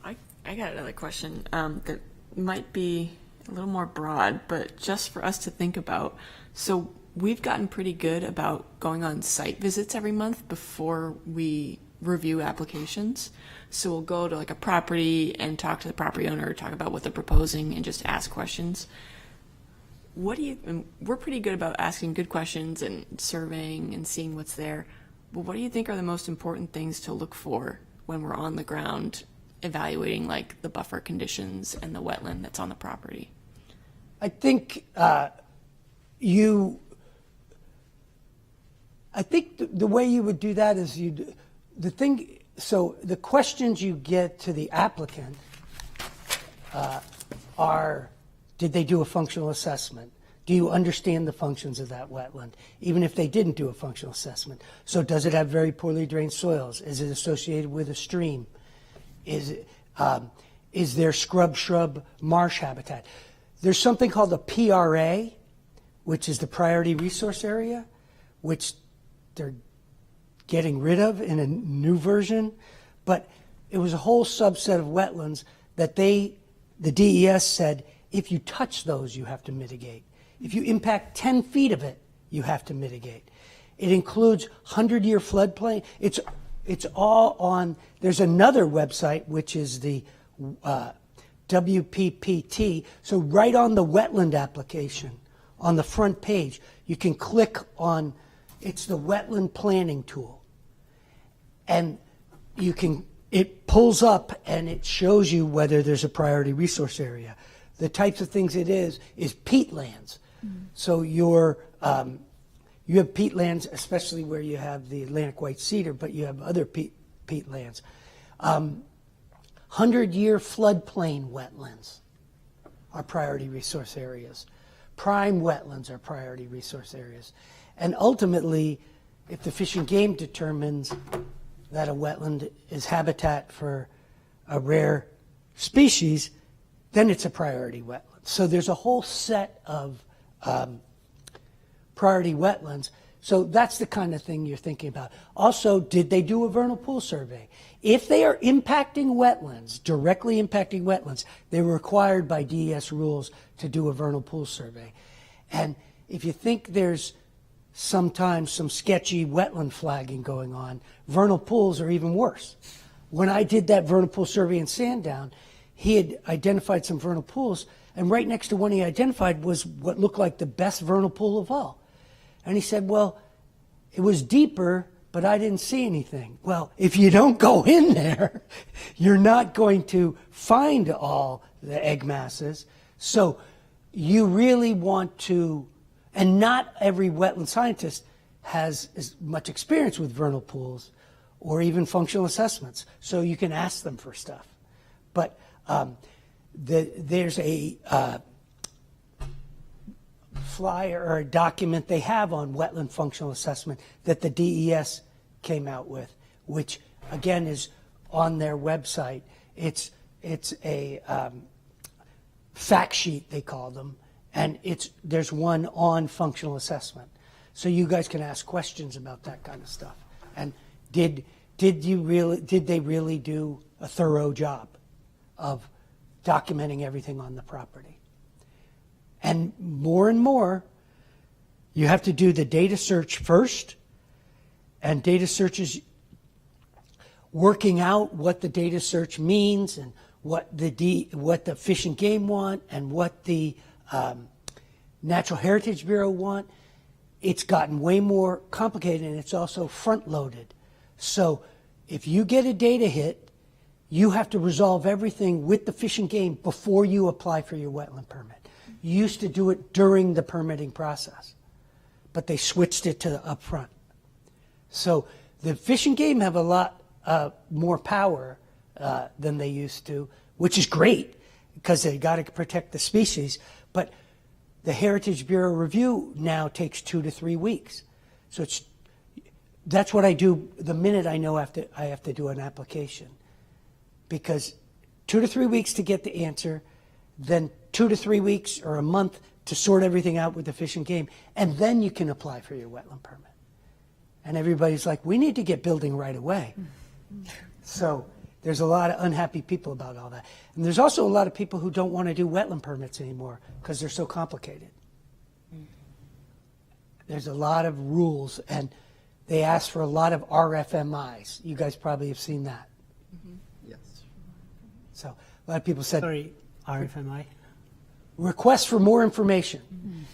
I got another question that might be a little more broad, but just for us to think about. So we've gotten pretty good about going on site visits every month before we review applications. So we'll go to like a property and talk to the property owner, talk about what they're proposing, and just ask questions. And we're pretty good about asking good questions and surveying and seeing what's there. But what do you think are the most important things to look for when we're on the ground evaluating like the buffer conditions and the wetland that's on the property? I think the way you would do that is so the questions you get to the applicant are, did they do a functional assessment? Do you understand the functions of that wetland, even if they didn't do a functional assessment? So does it have very poorly drained soils? Is it associated with a stream? Is there scrub marsh habitat? There's something called a PRA, which is the priority resource area, which they're getting rid of in a new version. But it was a whole subset of wetlands that the DES said, if you touch those, you have to mitigate. If you impact 10 feet of it, you have to mitigate. It includes 100-year floodplain. It's all on, there's another website, which is the WPPT. So right on the wetland application, on the front page, you can click on, it's the wetland planning tool. And it pulls up and it shows you whether there's a priority resource area. The types of things it is peatlands. Mm-hmm. So you have peatlands, especially where you have the Atlantic white cedar, but you have other peatlands. 100-year floodplain wetlands are priority resource areas. Prime wetlands are priority resource areas. And ultimately, if the Fish and Game determines that a wetland is habitat for a rare species, then it's a priority wetland. So there's a whole set of priority wetlands. So that's the kind of thing you're thinking about. Also, did they do a vernal pool survey? If they are impacting wetlands, directly impacting wetlands, they were required by DES rules to do a vernal pool survey. And if you think there's sometimes some sketchy wetland flagging going on, vernal pools are even worse. When I did that vernal pool survey in Sandown, he had identified some vernal pools, and right next to one he identified was what looked like the best vernal pool of all. And he said, well, it was deeper, but I didn't see anything. Well, if you don't go in there, you're not going to find all the egg masses. So you really want to, and not every wetland scientist has as much experience with vernal pools or even functional assessments, so you can ask them for stuff. But there's a flyer or a document they have on wetland functional assessment that the DES came out with, which again is on their website. It's a fact sheet, they call them, and there's one on functional assessment, so you guys can ask questions about that kind of stuff. And did they really do a thorough job of documenting everything on the property? And more, you have to do the data search first, and data search is working out what the data search means and what the Fish and Game want and what the Natural Heritage Bureau want. It's gotten way more complicated, and it's also front-loaded. So if you get a data hit, you have to resolve everything with the Fish and Game before you apply for your wetland permit. You used to do it during the permitting process, but they switched it to the upfront. So the Fish and Game have a lot more power than they used to, which is great because they got to protect the species. But the Heritage Bureau review now takes 2 to 3 weeks. So that's what I do the minute I know I have to do an application, because 2 to 3 weeks to get the answer, then 2 to 3 weeks or a month to sort everything out with the Fish and Game, and then you can apply for your wetland permit. And everybody's like, we need to get building right away. So there's a lot of unhappy people about all that. And there's also a lot of people who don't want to do wetland permits anymore because they're so complicated. There's a lot of rules, and they ask for a lot of RFMIs. You guys probably have seen that. Yes. So a lot of people said, Sorry, RFMI? request for more information.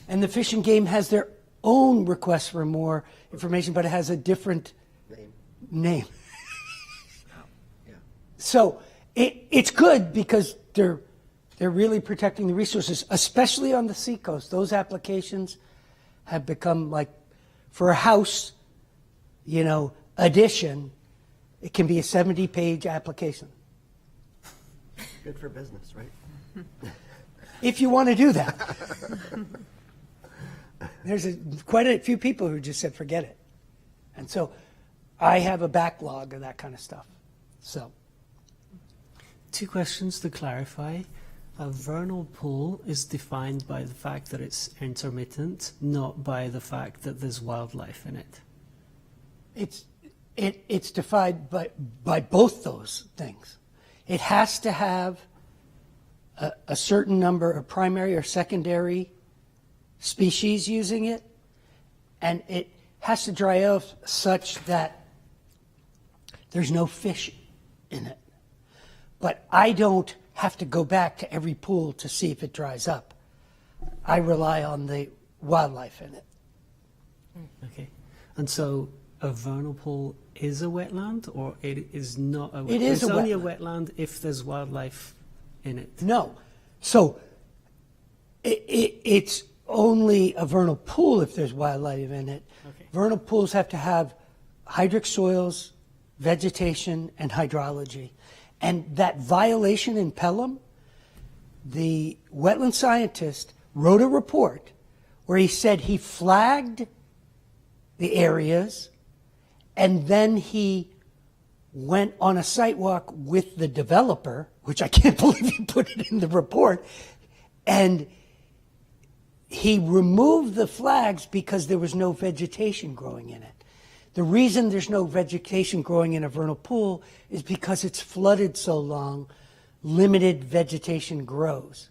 And the Fish and Game has their own request for more information, but it has a different name. Yeah. So it's good because they're really protecting the resources, especially on the seacoast. Those applications have become like, for a house, addition, it can be a 70-page application. Good for business, right? If you want to do that. There's quite a few people who just said, forget it. And so I have a backlog of that kind of stuff. So 2 questions to clarify. A vernal pool is defined by the fact that it's intermittent, not by the fact that there's wildlife in it. it's defined by both those things. It has to have a certain number of primary or secondary species using it, and it has to dry out such that there's no fish in it. But I don't have to go back to every pool to see if it dries up. I rely on the wildlife in it. Okay. And so a vernal pool is a wetland, or it is not a wetland? It is it's a only a wetland. wetland if there's wildlife in it. No. So it's only a vernal pool if there's wildlife in it. Okay. Vernal pools have to have hydric soils, vegetation, and hydrology. And that violation in Pelham, the wetland scientist wrote a report where he said he flagged the areas, and then he went on a site walk with the developer, which I can't believe he put it in the report, and he removed the flags because there was no vegetation growing in it. The reason there's no vegetation growing in a vernal pool is because it's flooded so long, limited vegetation grows.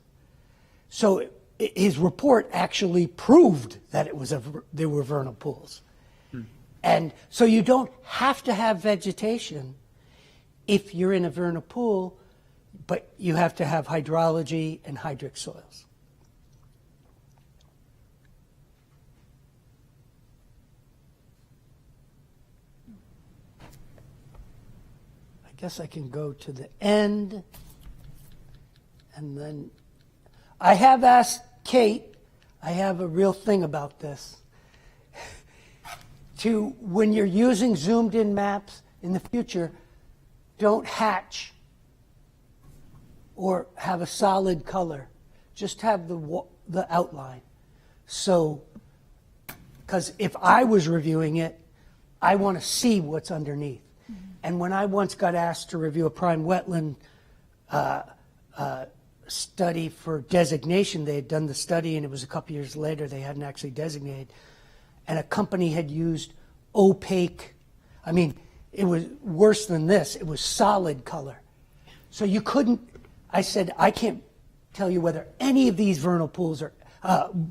So his report actually proved that there were vernal pools. And so you don't have to have vegetation if you're in a vernal pool, but you have to have hydrology and hydric soils. I guess I can go to the end, and then I have asked Kate, I have a real thing about this. to, when you're using zoomed in maps in the future, don't hatch or have a solid color. Just have the outline. So, because if I was reviewing it, I want to see what's underneath. And when I once got asked to review a prime wetland study for designation, they had done the study and it was a couple years later, they hadn't actually designated. And a company had used opaque, I mean, it was worse than this. It was solid color. So you couldn't, I said, I can't tell you whether any of these vernal pools are,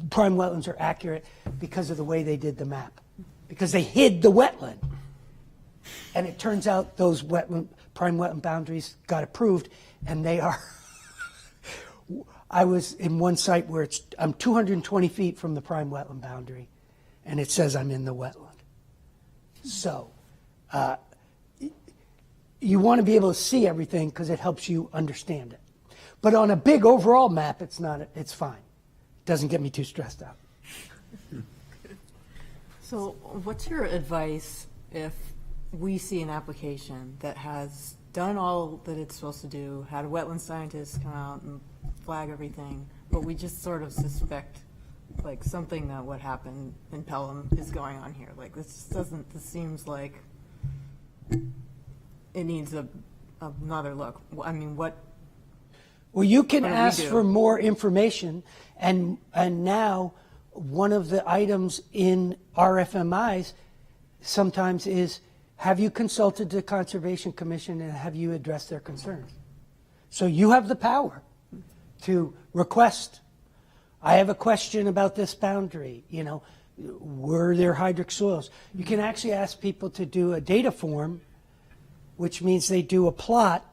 prime wetlands are accurate because of the way they did the map. Because they hid the wetland. And it turns out those prime wetland boundaries got approved, and they are, I was in one site where I'm 220 feet from the prime wetland boundary, and it says I'm in the wetland. So, you want to be able to see everything because it helps you understand it. But on a big overall map, it's fine. It doesn't get me too stressed out. So what's your advice if we see an application that has done all that it's supposed to do, had a wetland scientist come out and flag everything, but we just sort of suspect like something that what happened in Pelham is going on here? Like this seems like it needs another look. I mean, what? Well, you can What do we ask do? for more information, and now one of the items in RFMIs sometimes is, have you consulted the Conservation Commission and have you addressed their concerns? So you have the power to request, I have a question about this boundary, were there hydric soils? You can actually ask people to do a data form, which means they do a plot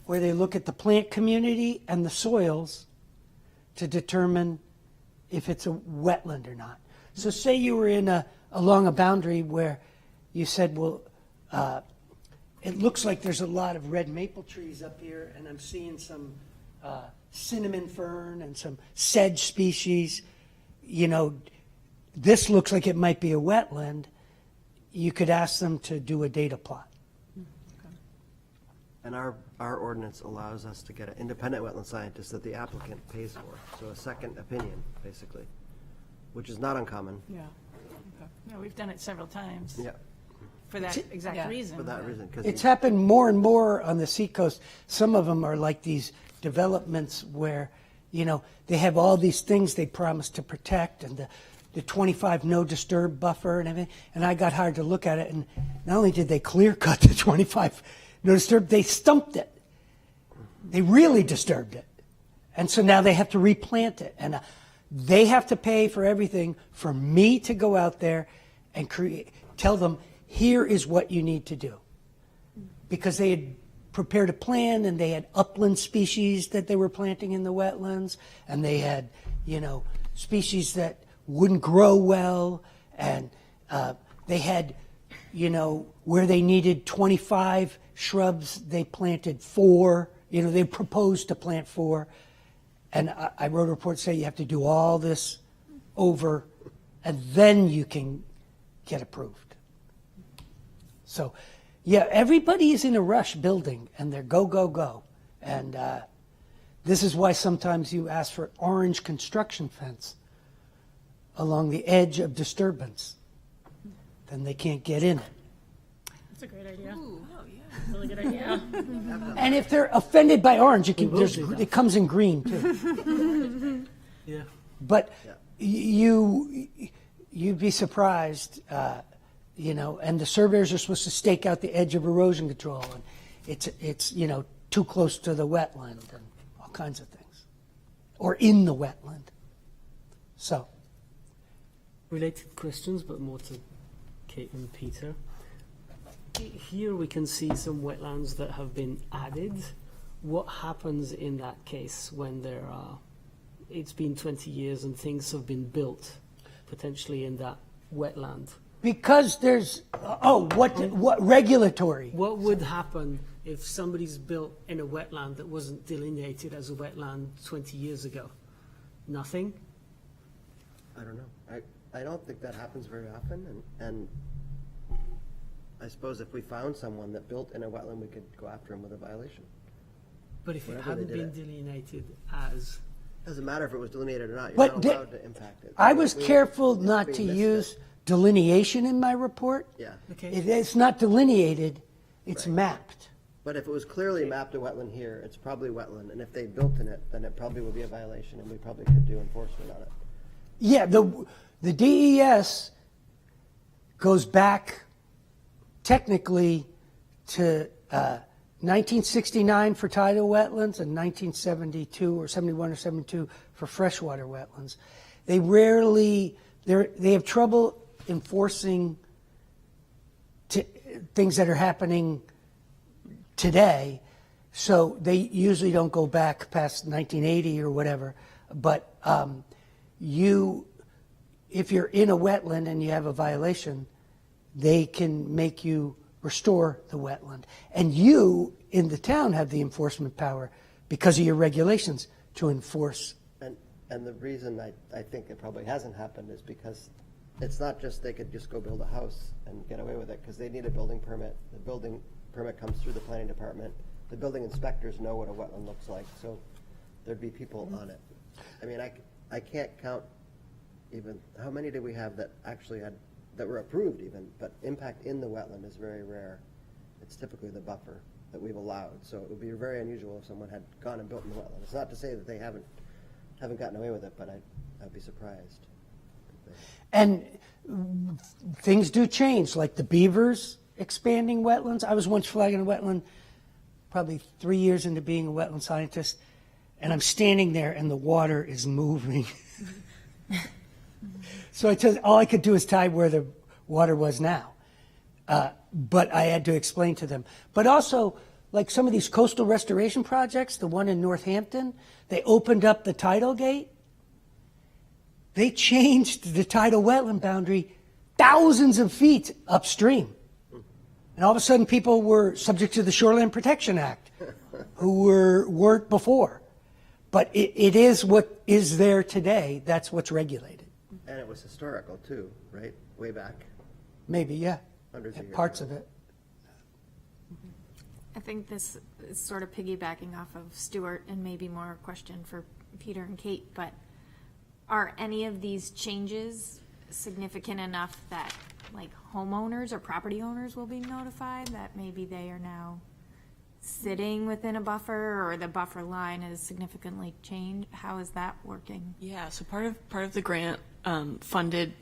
where they look at the plant community and the soils to determine if it's a wetland or not. So say you were along a boundary where you said, well, it looks like there's a lot of red maple trees up here, and I'm seeing some cinnamon fern and some sedge species. This looks like it might be a wetland. You could ask them to do a data plot. And our ordinance allows us to get an independent wetland scientist that the applicant pays for. So a second opinion, basically, which is not uncommon. Yeah. Yeah, we've done it several times Yeah, for that exact Yeah. reason. for that reason. 'Cause It's happened more and more on the seacoast. Some of them are like these developments where, they have all these things they promise to protect, and the 25 no disturb buffer and everything. And I got hired to look at it, and not only did they clear cut the 25 no disturb, they stumped it. They really disturbed it. And so now they have to replant it. And they have to pay for everything for me to go out there and tell them, here is what you need to do. Because they had prepared a plan, and they had upland species that they were planting in the wetlands, and they had, species that wouldn't grow well, and they had, where they needed 25 shrubs, they planted 4. They proposed to plant 4. And I wrote a report saying you have to do all this over, and then you can get approved. So, yeah, everybody is in a rush building, and they're go, go, go. And this is why sometimes you ask for orange construction fence along the edge of disturbance. Then they can't get in it. That's a great idea. Really good idea. And if they're offended by orange, will do that. it comes in green too. Yeah. But you'd be surprised, and the surveyors are supposed to stake out the edge of erosion control, and it's too close to the wetland and all kinds of things, or in the wetland. So, Related questions, but more to Kate and Peter. Here we can see some wetlands that have been added. What happens in that case when it's been 20 years and things have been built potentially in that wetland? because there's what regulatory? What would happen if somebody's built in a wetland that wasn't delineated as a wetland 20 years ago? Nothing? I don't know. I don't think that happens very often, and I suppose if we found someone that built in a wetland, we could go after them with a violation. But if it Whatever they hadn't did been it. delineated as, Doesn't matter if it was delineated or not, you're But not di- allowed to impact it. I was We- careful it's not being to missed use it. delineation in my report. Yeah, okay, It's not delineated, it's mapped. but if it was clearly mapped a wetland here, it's probably wetland, and if they built in it, then it probably would be a violation, and we probably could do enforcement on it. Yeah, the DES goes back technically to 1969 for tidal wetlands and 1972 or 71 or 72 for freshwater wetlands. They have trouble enforcing things that are happening today, so they usually don't go back past 1980 or whatever. But if you're in a wetland and you have a violation, they can make you restore the wetland. And you, in the town, have the enforcement power because of your regulations to enforce. And the reason I think it probably hasn't happened is because it's not just they could just go build a house and get away with it, because they need a building permit. The building permit comes through the planning department. The building inspectors know what a wetland looks like, so there'd be people on it. I mean, I can't count even, how many did we have that actually that were approved even, but impact in the wetland is very rare. It's typically the buffer that we've allowed, so it would be very unusual if someone had gone and built in the wetland. It's not to say that they haven't gotten away with it, but I'd be surprised. And things do change, like the beavers expanding wetlands. I was once flagging a wetland, probably 3 years into being a wetland scientist, and I'm standing there and the water is moving. So all I could do is tie where the water was now. But I had to explain to them. But also, like some of these coastal restoration projects, the one in Northampton, they opened up the tidal gate. They changed the tidal wetland boundary thousands of feet upstream. And all of a sudden, people were subject to the Shoreline Protection Act who weren't before. But it is what is there today. That's what's regulated. And it was historical too, right? Way back. Maybe, yeah. Hundreds of years Parts ago. of it. I think this is sort of piggybacking off of Stuart and maybe more a question for Peter and Kate, but are any of these changes significant enough that like homeowners or property owners will be notified that maybe they are now sitting within a buffer or the buffer line is significantly changed? How is that working? Yeah, so part of the grant funded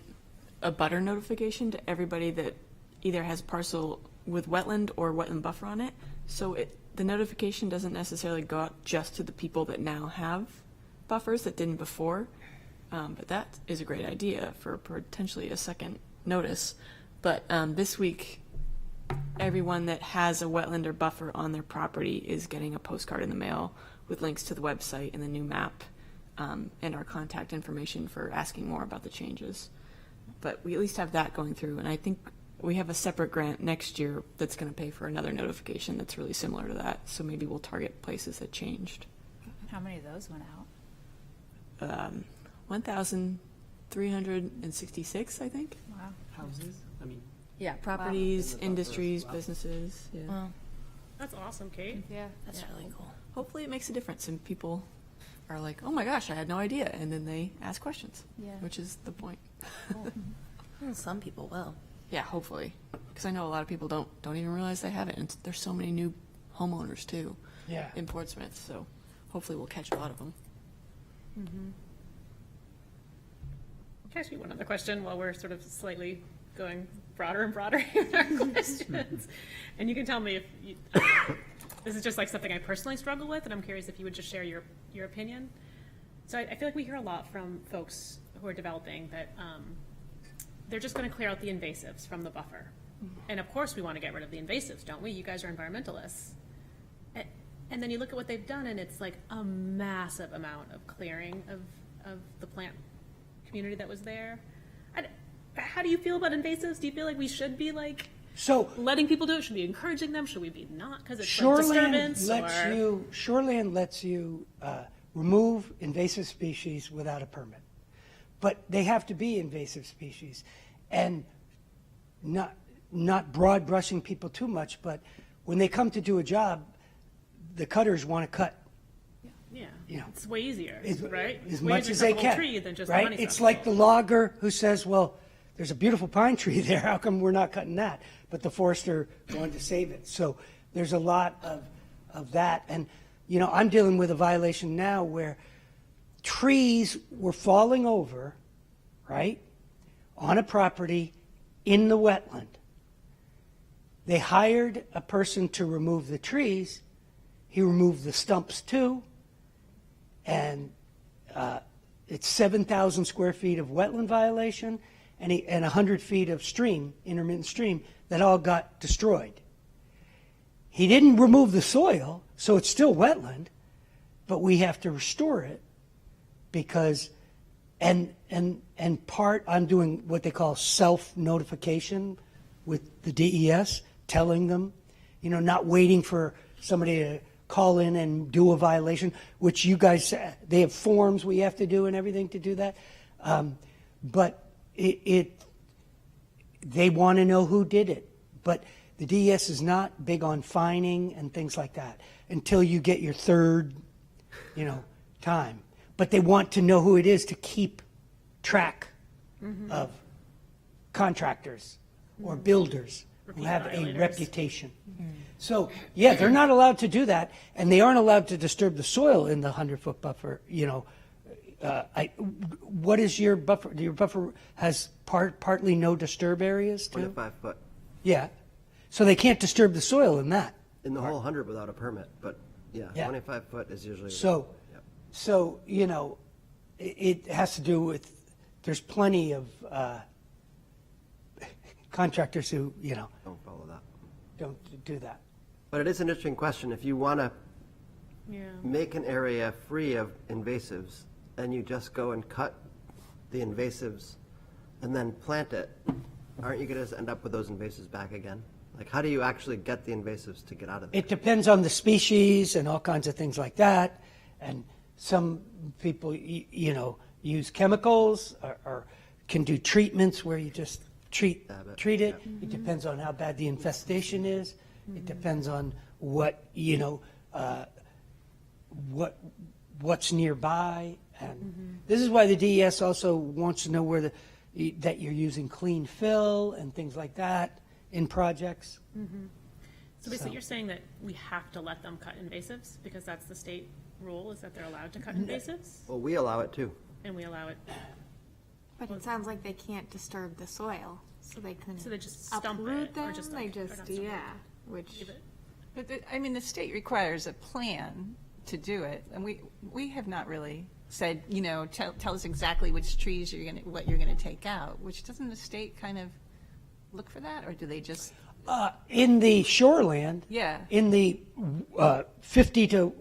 a butter notification to everybody that either has parcel with wetland or wetland buffer on it. So the notification doesn't necessarily go out just to the people that now have buffers that didn't before. But that is a great idea for potentially a second notice. But this week, everyone that has a wetland or buffer on their property is getting a postcard in the mail with links to the website and the new map and our contact information for asking more about the changes. But we at least have that going through, and I think we have a separate grant next year that's going to pay for another notification that's really similar to that. So maybe we'll target places that changed. How many of those went out? 1,366, I think. Wow. houses, I mean, Yeah, properties, industries, businesses. Yeah. That's awesome, Kate. Yeah. That's really cool. Hopefully, it makes a difference, and people are like, "Oh my gosh, I had no idea," and then they ask questions. Yeah. Which is the point. Well, some people will. Yeah, hopefully, because I know a lot of people don't even realize they have it, and there's so many new homeowners too. Yeah. In Portsmouth, so hopefully we'll catch a lot of them. Can I ask you one other question while we're sort of slightly going broader and broader in our questions? And you can tell me if you, this is just like something I personally struggle with, and I'm curious if you would just share your opinion. So I feel like we hear a lot from folks who are developing that they're just going to clear out the invasives from the buffer. And of course we want to get rid of the invasives, don't we? You guys are environmentalists. And then you look at what they've done, and it's like a massive amount of clearing of the plant community that was there. How do you feel about invasives? Do you feel like we should be like So letting people do it? Should we be encouraging them? Should we be not? Because it's like Shoreland disturbance lets you remove invasive species without a permit, but they have to be invasive species, and not not broad brushing people too much, but when they come to do a job, the cutters want to cut Yeah, You know, it's way easier, right? as It's way much easier as to cut they the whole can. tree than just the Right? honeysuckle. It's like the logger who says, well, there's a beautiful pine tree there, how come we're not cutting that? But the forester wanted to save it. So there's a lot of that. And, you know, I'm dealing with a violation now where trees were falling over, right, on a property in the wetland. They hired a person to remove the trees. He removed the stumps too. And it's 7,000 square feet of wetland violation and 100 feet of stream, intermittent stream, that all got destroyed. He didn't remove the soil, so it's still wetland, but we have to restore it because, and part, I'm doing what they call self-notification with the DES, telling them, you know, not waiting for somebody to call in and do a violation, which you guys, they have forms we have to do and everything to do that. But they want to know who did it. But the DES is not big on fining and things like that until you get your third, you know, time. But they want to know who it is to keep track of contractors or builders who have a violators. reputation. So, yeah, they're not allowed to do that, and they aren't allowed to disturb the soil in the 100-foot buffer, you know. What is your buffer? Your buffer has partly no disturb areas too? 25 foot. Yeah. So they can't disturb the soil in that. In the whole 100 without a permit, but yeah, Yeah. 25 foot is usually. So, Yep. so, you know, it has to do with, there's plenty of contractors who, you know, Don't follow that. don't do that. But it is an interesting question. If you want to Yeah. make an area free of invasives and you just go and cut the invasives and then plant it, aren't you going to end up with those invasives back again? Like, how do you actually get the invasives to get out of there? It depends on the species and all kinds of things like that. And some people, you know, use chemicals or can do treatments where you just treat it. It depends on how bad the infestation is. It depends on what, you know, what's nearby. And this is why the DES also wants to know where that you're using clean fill and things like that in projects. So basically, you're saying that we have to let them cut invasives because that's the state rule, is that they're allowed to cut invasives, Well, we allow it too. and we allow it. But it sounds like they can't disturb the soil, so they can So they just stump uproot it, or them, just they like, or just, not stump it, yeah, which. leave it. But, I mean, the state requires a plan to do it, and we have not really said, you know, tell us exactly which trees what you're gonna take out, which doesn't the state kind of look for that, or do they just, In the shoreland, yeah, in the 50 to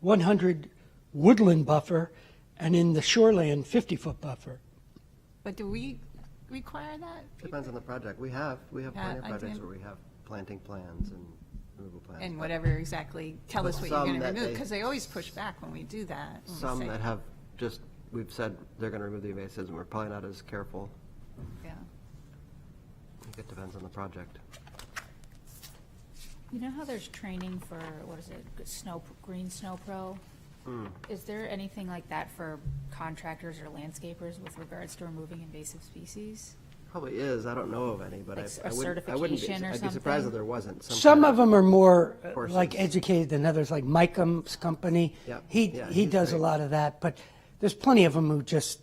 100 woodland buffer, and in the shoreland 50-foot buffer. but do we require that? Depends on the project. We have plenty of I projects did. where we have planting plans and removal plans. And but whatever exactly, tell us what you're Some gonna that remove, they- because they always push back when we do that. when we Some say- that have just, we've said they're going to remove the invasives and we're probably not as careful. Yeah. I think it depends on the project. You know how there's training for, what is it, Green Snow Pro? Hmm. Is there anything like that for contractors or landscapers with regards to removing invasive species? Probably is. I don't know of any, but Like I a wouldn't, I wouldn't be, certification or I'd be surprised something? if there wasn't. Some kind of them are more courses. like educated than others, like Mikeham's company. Yeah. He Yeah, he he's does a great. lot of that, but there's plenty of them who just,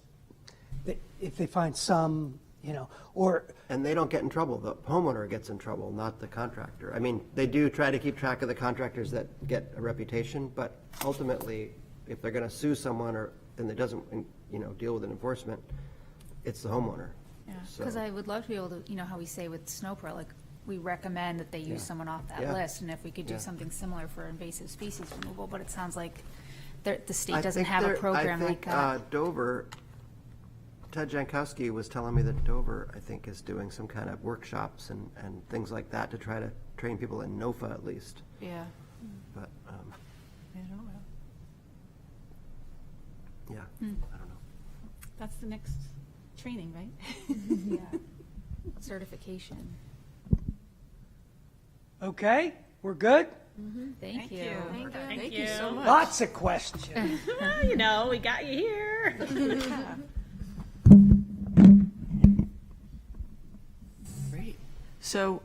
if they find some, you know, or And they don't get in trouble. The homeowner gets in trouble, not the contractor. I mean, they do try to keep track of the contractors that get a reputation, but ultimately, if they're going to sue someone and it doesn't, you know, deal with an enforcement, it's the homeowner. Yeah, So- because I would love to be able to, you know, how we say with Snow Pro, like, we recommend that they use someone off that Yeah. list, and if we could do Yeah. something similar for invasive species removal, but it sounds like the state I doesn't think have a there- program like that. I think Dover, Ted Jankowski was telling me that Dover, I think, is doing some kind of workshops and things like that to try to train people in NOFA at least. Yeah. But, I don't know. yeah, Hmm. I don't know. That's the next training, right? certification. Okay, we're good? Thank you. Thank you so much. Lots of questions. You know, we got you here. Great. So,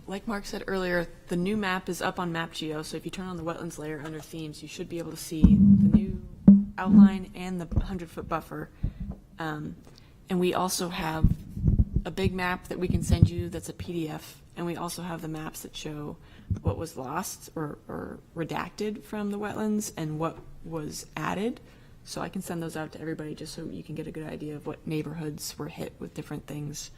like Mark said earlier, the new map is up on MapGeo, so if you turn on the wetlands layer under themes, you should be able to see the new outline and the 100-foot buffer. And we also have a big map that we can send you that's a PDF, and we also have the maps that show what was lost or redacted from the wetlands and what was added. So I can send those out to everybody just so you can get a good idea of what neighborhoods were hit with different things.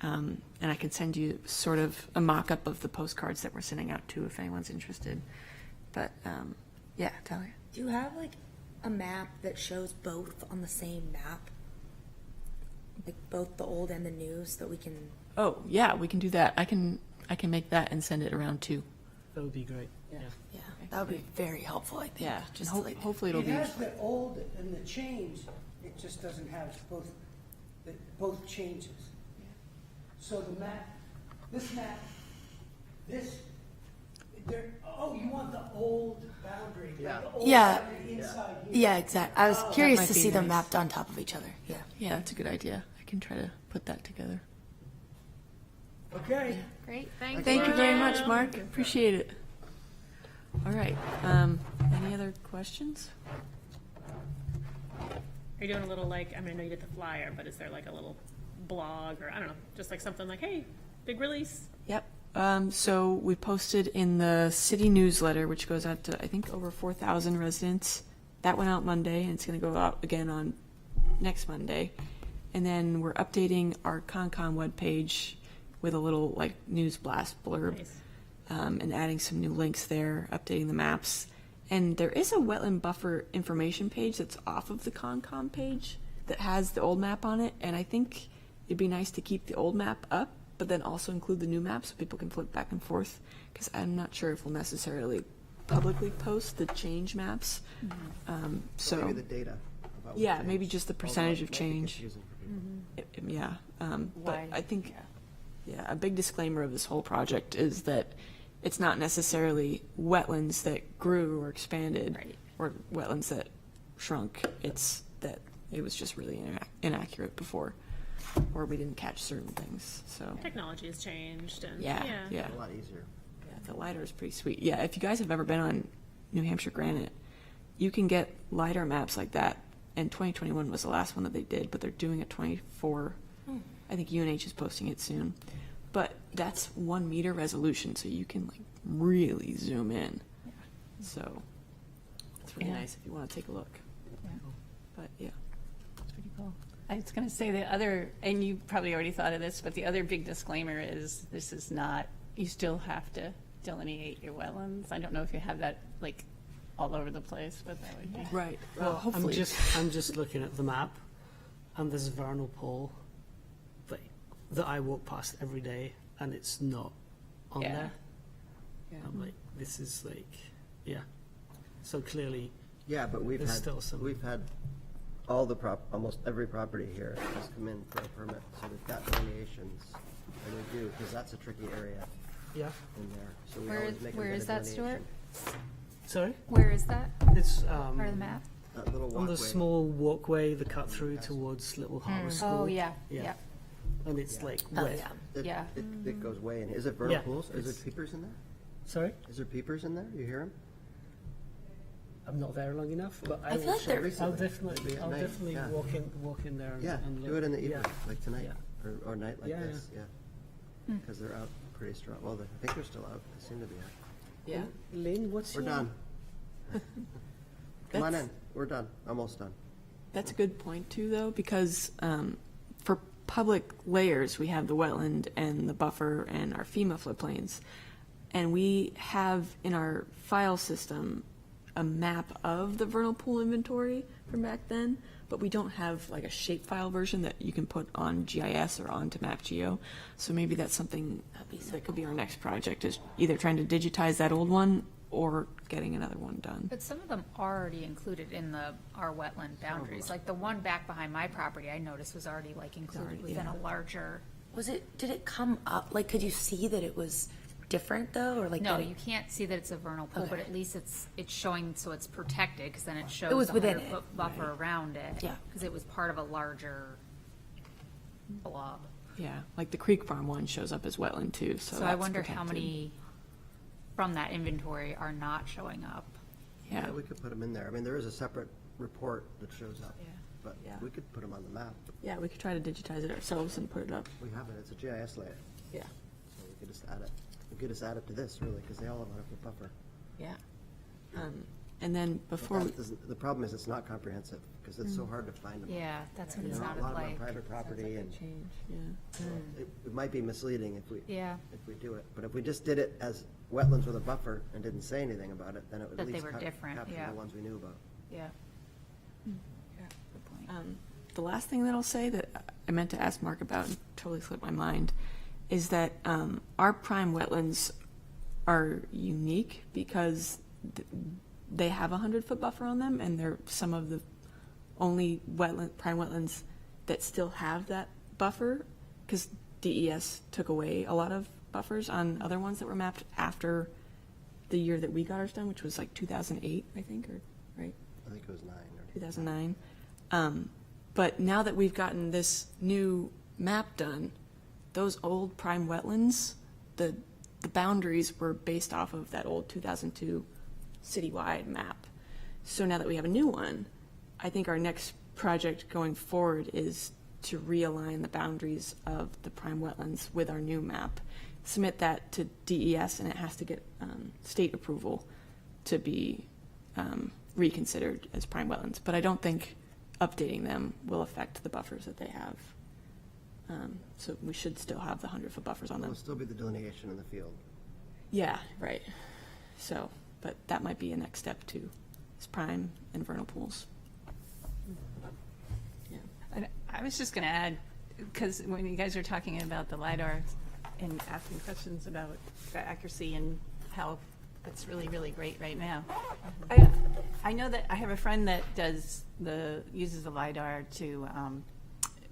And I can send you sort of a mock-up of the postcards that we're sending out too, if anyone's interested. But, yeah, Talia. Do you have like a map that shows both on the same map? Like both the old and the new, so that we can. Oh, yeah, we can do that. I can make that and send it around too. That would be great. Yeah. Yeah, that would be very helpful, I think. Yeah, Just and like, hopefully it'll It be. has the old and the change, it just doesn't have both changes. So the map, this, you want the old boundary, like the old Yeah. boundary inside here. yeah, exactly. I was curious might to be see them nice. mapped on top of each other. Yeah. Yeah, that's a good idea. I can try to put that together. Okay. Great, thank you. Thank you very much, Mark. Appreciate it. All right. Any other questions? Are you doing a little like, I mean, I know you did the flyer, but is there like a little blog or I don't know, just like something like, hey, big release? Yep. So we posted in the city newsletter, which goes out to, I think, over 4,000 residents. That went out Monday, and it's going to go out again on next Monday. And then we're updating our Concom webpage with a little like news blast blurb, Nice. and adding some new links there, updating the maps. And there is a wetland buffer information page that's off of the Concom page that has the old map on it. And I think it'd be nice to keep the old map up, but then also include the new map so people can flip back and forth. Because I'm not sure if we'll necessarily publicly post the change maps. So Maybe the data. about what yeah, changed. maybe just the percentage of Although it might be change. confusing for people. Yeah, but Why? I think, yeah, a big disclaimer of this whole project is that it's not necessarily wetlands that grew or expanded, Right. or wetlands that shrunk. It's that it was just really inaccurate before, or we didn't catch certain things. So Technology has changed and yeah. A lot easier. Yeah, the LiDAR is pretty sweet. Yeah, if you guys have ever been on New Hampshire Granite, you can get LiDAR maps like that. And 2021 was the last one that they did, but they're doing it 24. I think UNH is posting it soon. But that's 1 meter resolution, so you can like really zoom in. So it's really Yeah. nice if you want to take a look. Yeah. But yeah. It's pretty cool. I was going to say the other, and you probably already thought of this, but the other big disclaimer is this is not, you still have to delineate your wetlands. I don't know if you have that like all over the place, but that would be. Right. Well, I'm hopefully. just looking at the map, and there's vernal pool that I walk past every day, and it's not on Yeah. there. Yeah. I'm like, this is like, yeah. So clearly, Yeah, but There's still some- we've had all the almost every property here has come in for a permit, so we've got delineations, and we do, because that's a tricky area yeah. in there, so we Where always is- make a where bit is of that, Stuart? delineation. Sorry, Where is that it's part of the map? That little on the walkway. small walkway, the cut through towards Little Harbour School. Oh, yeah, Yeah. yeah. And it's like Oh, wet. yeah. Yeah. It goes way in. Is it vernal Yeah, pools? Is it's- there peepers in there? Sorry, Is there peepers in there? You hear them? I'm not there long enough, but I feel like check. they're- I'll Recently. definitely, Maybe at I'll night, definitely yeah. walk in there. And, Yeah, and look. do it in the evening, Yeah. like tonight, Yeah. or night like Yeah, this, yeah. Because they're out pretty strong. Well, I think they're still out. They seem to be out. Yeah. Lynn, what's We're your? done. Come on That's- in. We're done. Almost done. That's a good point too, though, because for public layers, we have the wetland and the buffer and our FEMA floodplains. And we have in our file system a map of the vernal pool inventory from back then, but we don't have like a shapefile version that you can put on GIS or onto MapGeo. So maybe that's something that could be our next project, is either trying to digitize that old one or getting another one done. But some of them are already included in our wetland boundaries. Like the one back behind my property, I noticed was already like included within a larger did it come up, like, could you see that it was different though, or like? No, that it- you can't see that it's a vernal pool, but Okay. at least it's showing, so it's protected, because then it shows was the within 100-foot it, buffer around it. Yeah. Because it was part of a larger blob. Yeah, like the Creek Farm one shows up as wetland too, so So I that's wonder how protected. many from that inventory are not showing up. Yeah, Yeah, we could put them in there. I mean, there is a separate report that shows up, Yeah. but Yeah. we could put them on the map. yeah, we could try to digitize it ourselves and put it up. We have it, it's a GIS layer, Yeah, so we could just add it. We could just add it to this, really, because they all have 100-foot buffer. yeah. And then But before, we- that doesn't- the problem is it's not comprehensive, because it's so hard to find them. Yeah, that's what it They're not a sounded lot of them on like. private property, and change, yeah. it might be misleading if we, Yeah. if we do it. But if we just did it as wetlands with a buffer and didn't say anything about it, then it would That at they least were different, capture yeah. the ones we knew about. Yeah. Good point. The last thing that I'll say that I meant to ask Mark about and totally slipped my mind is that our prime wetlands are unique because they have a 100-foot buffer on them, and they're some of the only prime wetlands that still have that buffer, because DES took away a lot of buffers on other ones that were mapped after the year that we got ours done, which was like 2008, I think, or right? I think it was 9 or 2009. But now that we've gotten this new map done, those old prime wetlands, the boundaries were based off of that old 2002 citywide map. So now that we have a new one, I think our next project going forward is to realign the boundaries of the prime wetlands with our new map. Submit that to DES, and it has to get state approval to be reconsidered as prime wetlands. But I don't think updating them will affect the buffers that they have. So we should still have the 100-foot buffers on them. There'll still be the delineation in the field. Yeah, right. So, but that might be a next step too, is prime and vernal pools. Yeah. I was just going to add, because when you guys are talking about the LiDAR and asking questions about the accuracy and how it's really, really great right now, I know that I have a friend that uses the LiDAR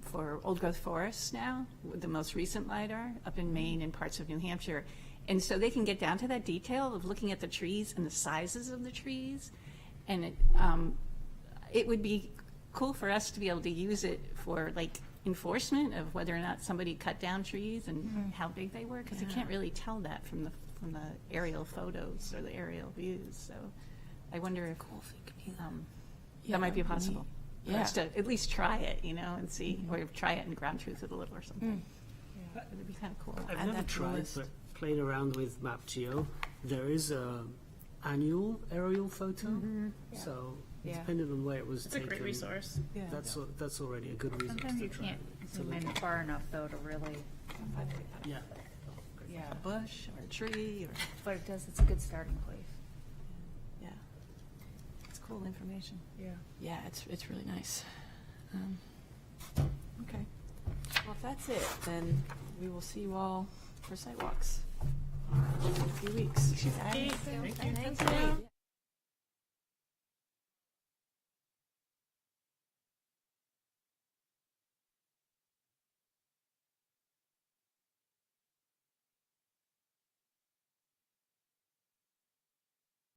for old growth forests now, with the most recent LiDAR up in Maine and parts of New Hampshire. And so they can get down to that detail of looking at the trees and the sizes of the trees. And it would be cool for us to be able to use it for like enforcement of whether or not somebody cut down trees and how big they were, because you can't really tell that from the aerial photos or the aerial views. So I wonder if that might be possible. For us to at least try it, and see, or try it and ground truth it a little or something. Yeah, it'd be kind of cool. I've Add never that to the tried, list. but played around with MapGeo. There is a annual aerial photo, so Yeah. depending on where it was It's a taken, great resource. that's already a good reason Sometimes to you try. can't zoom in far enough though to really, Yeah. A bush or a tree, or but it does, it's a good starting place. Yeah. it's cool information. Yeah, it's really nice. Okay. Well, if that's it, then we will see you all for sidewalks in a few weeks. Thank you. Thank you.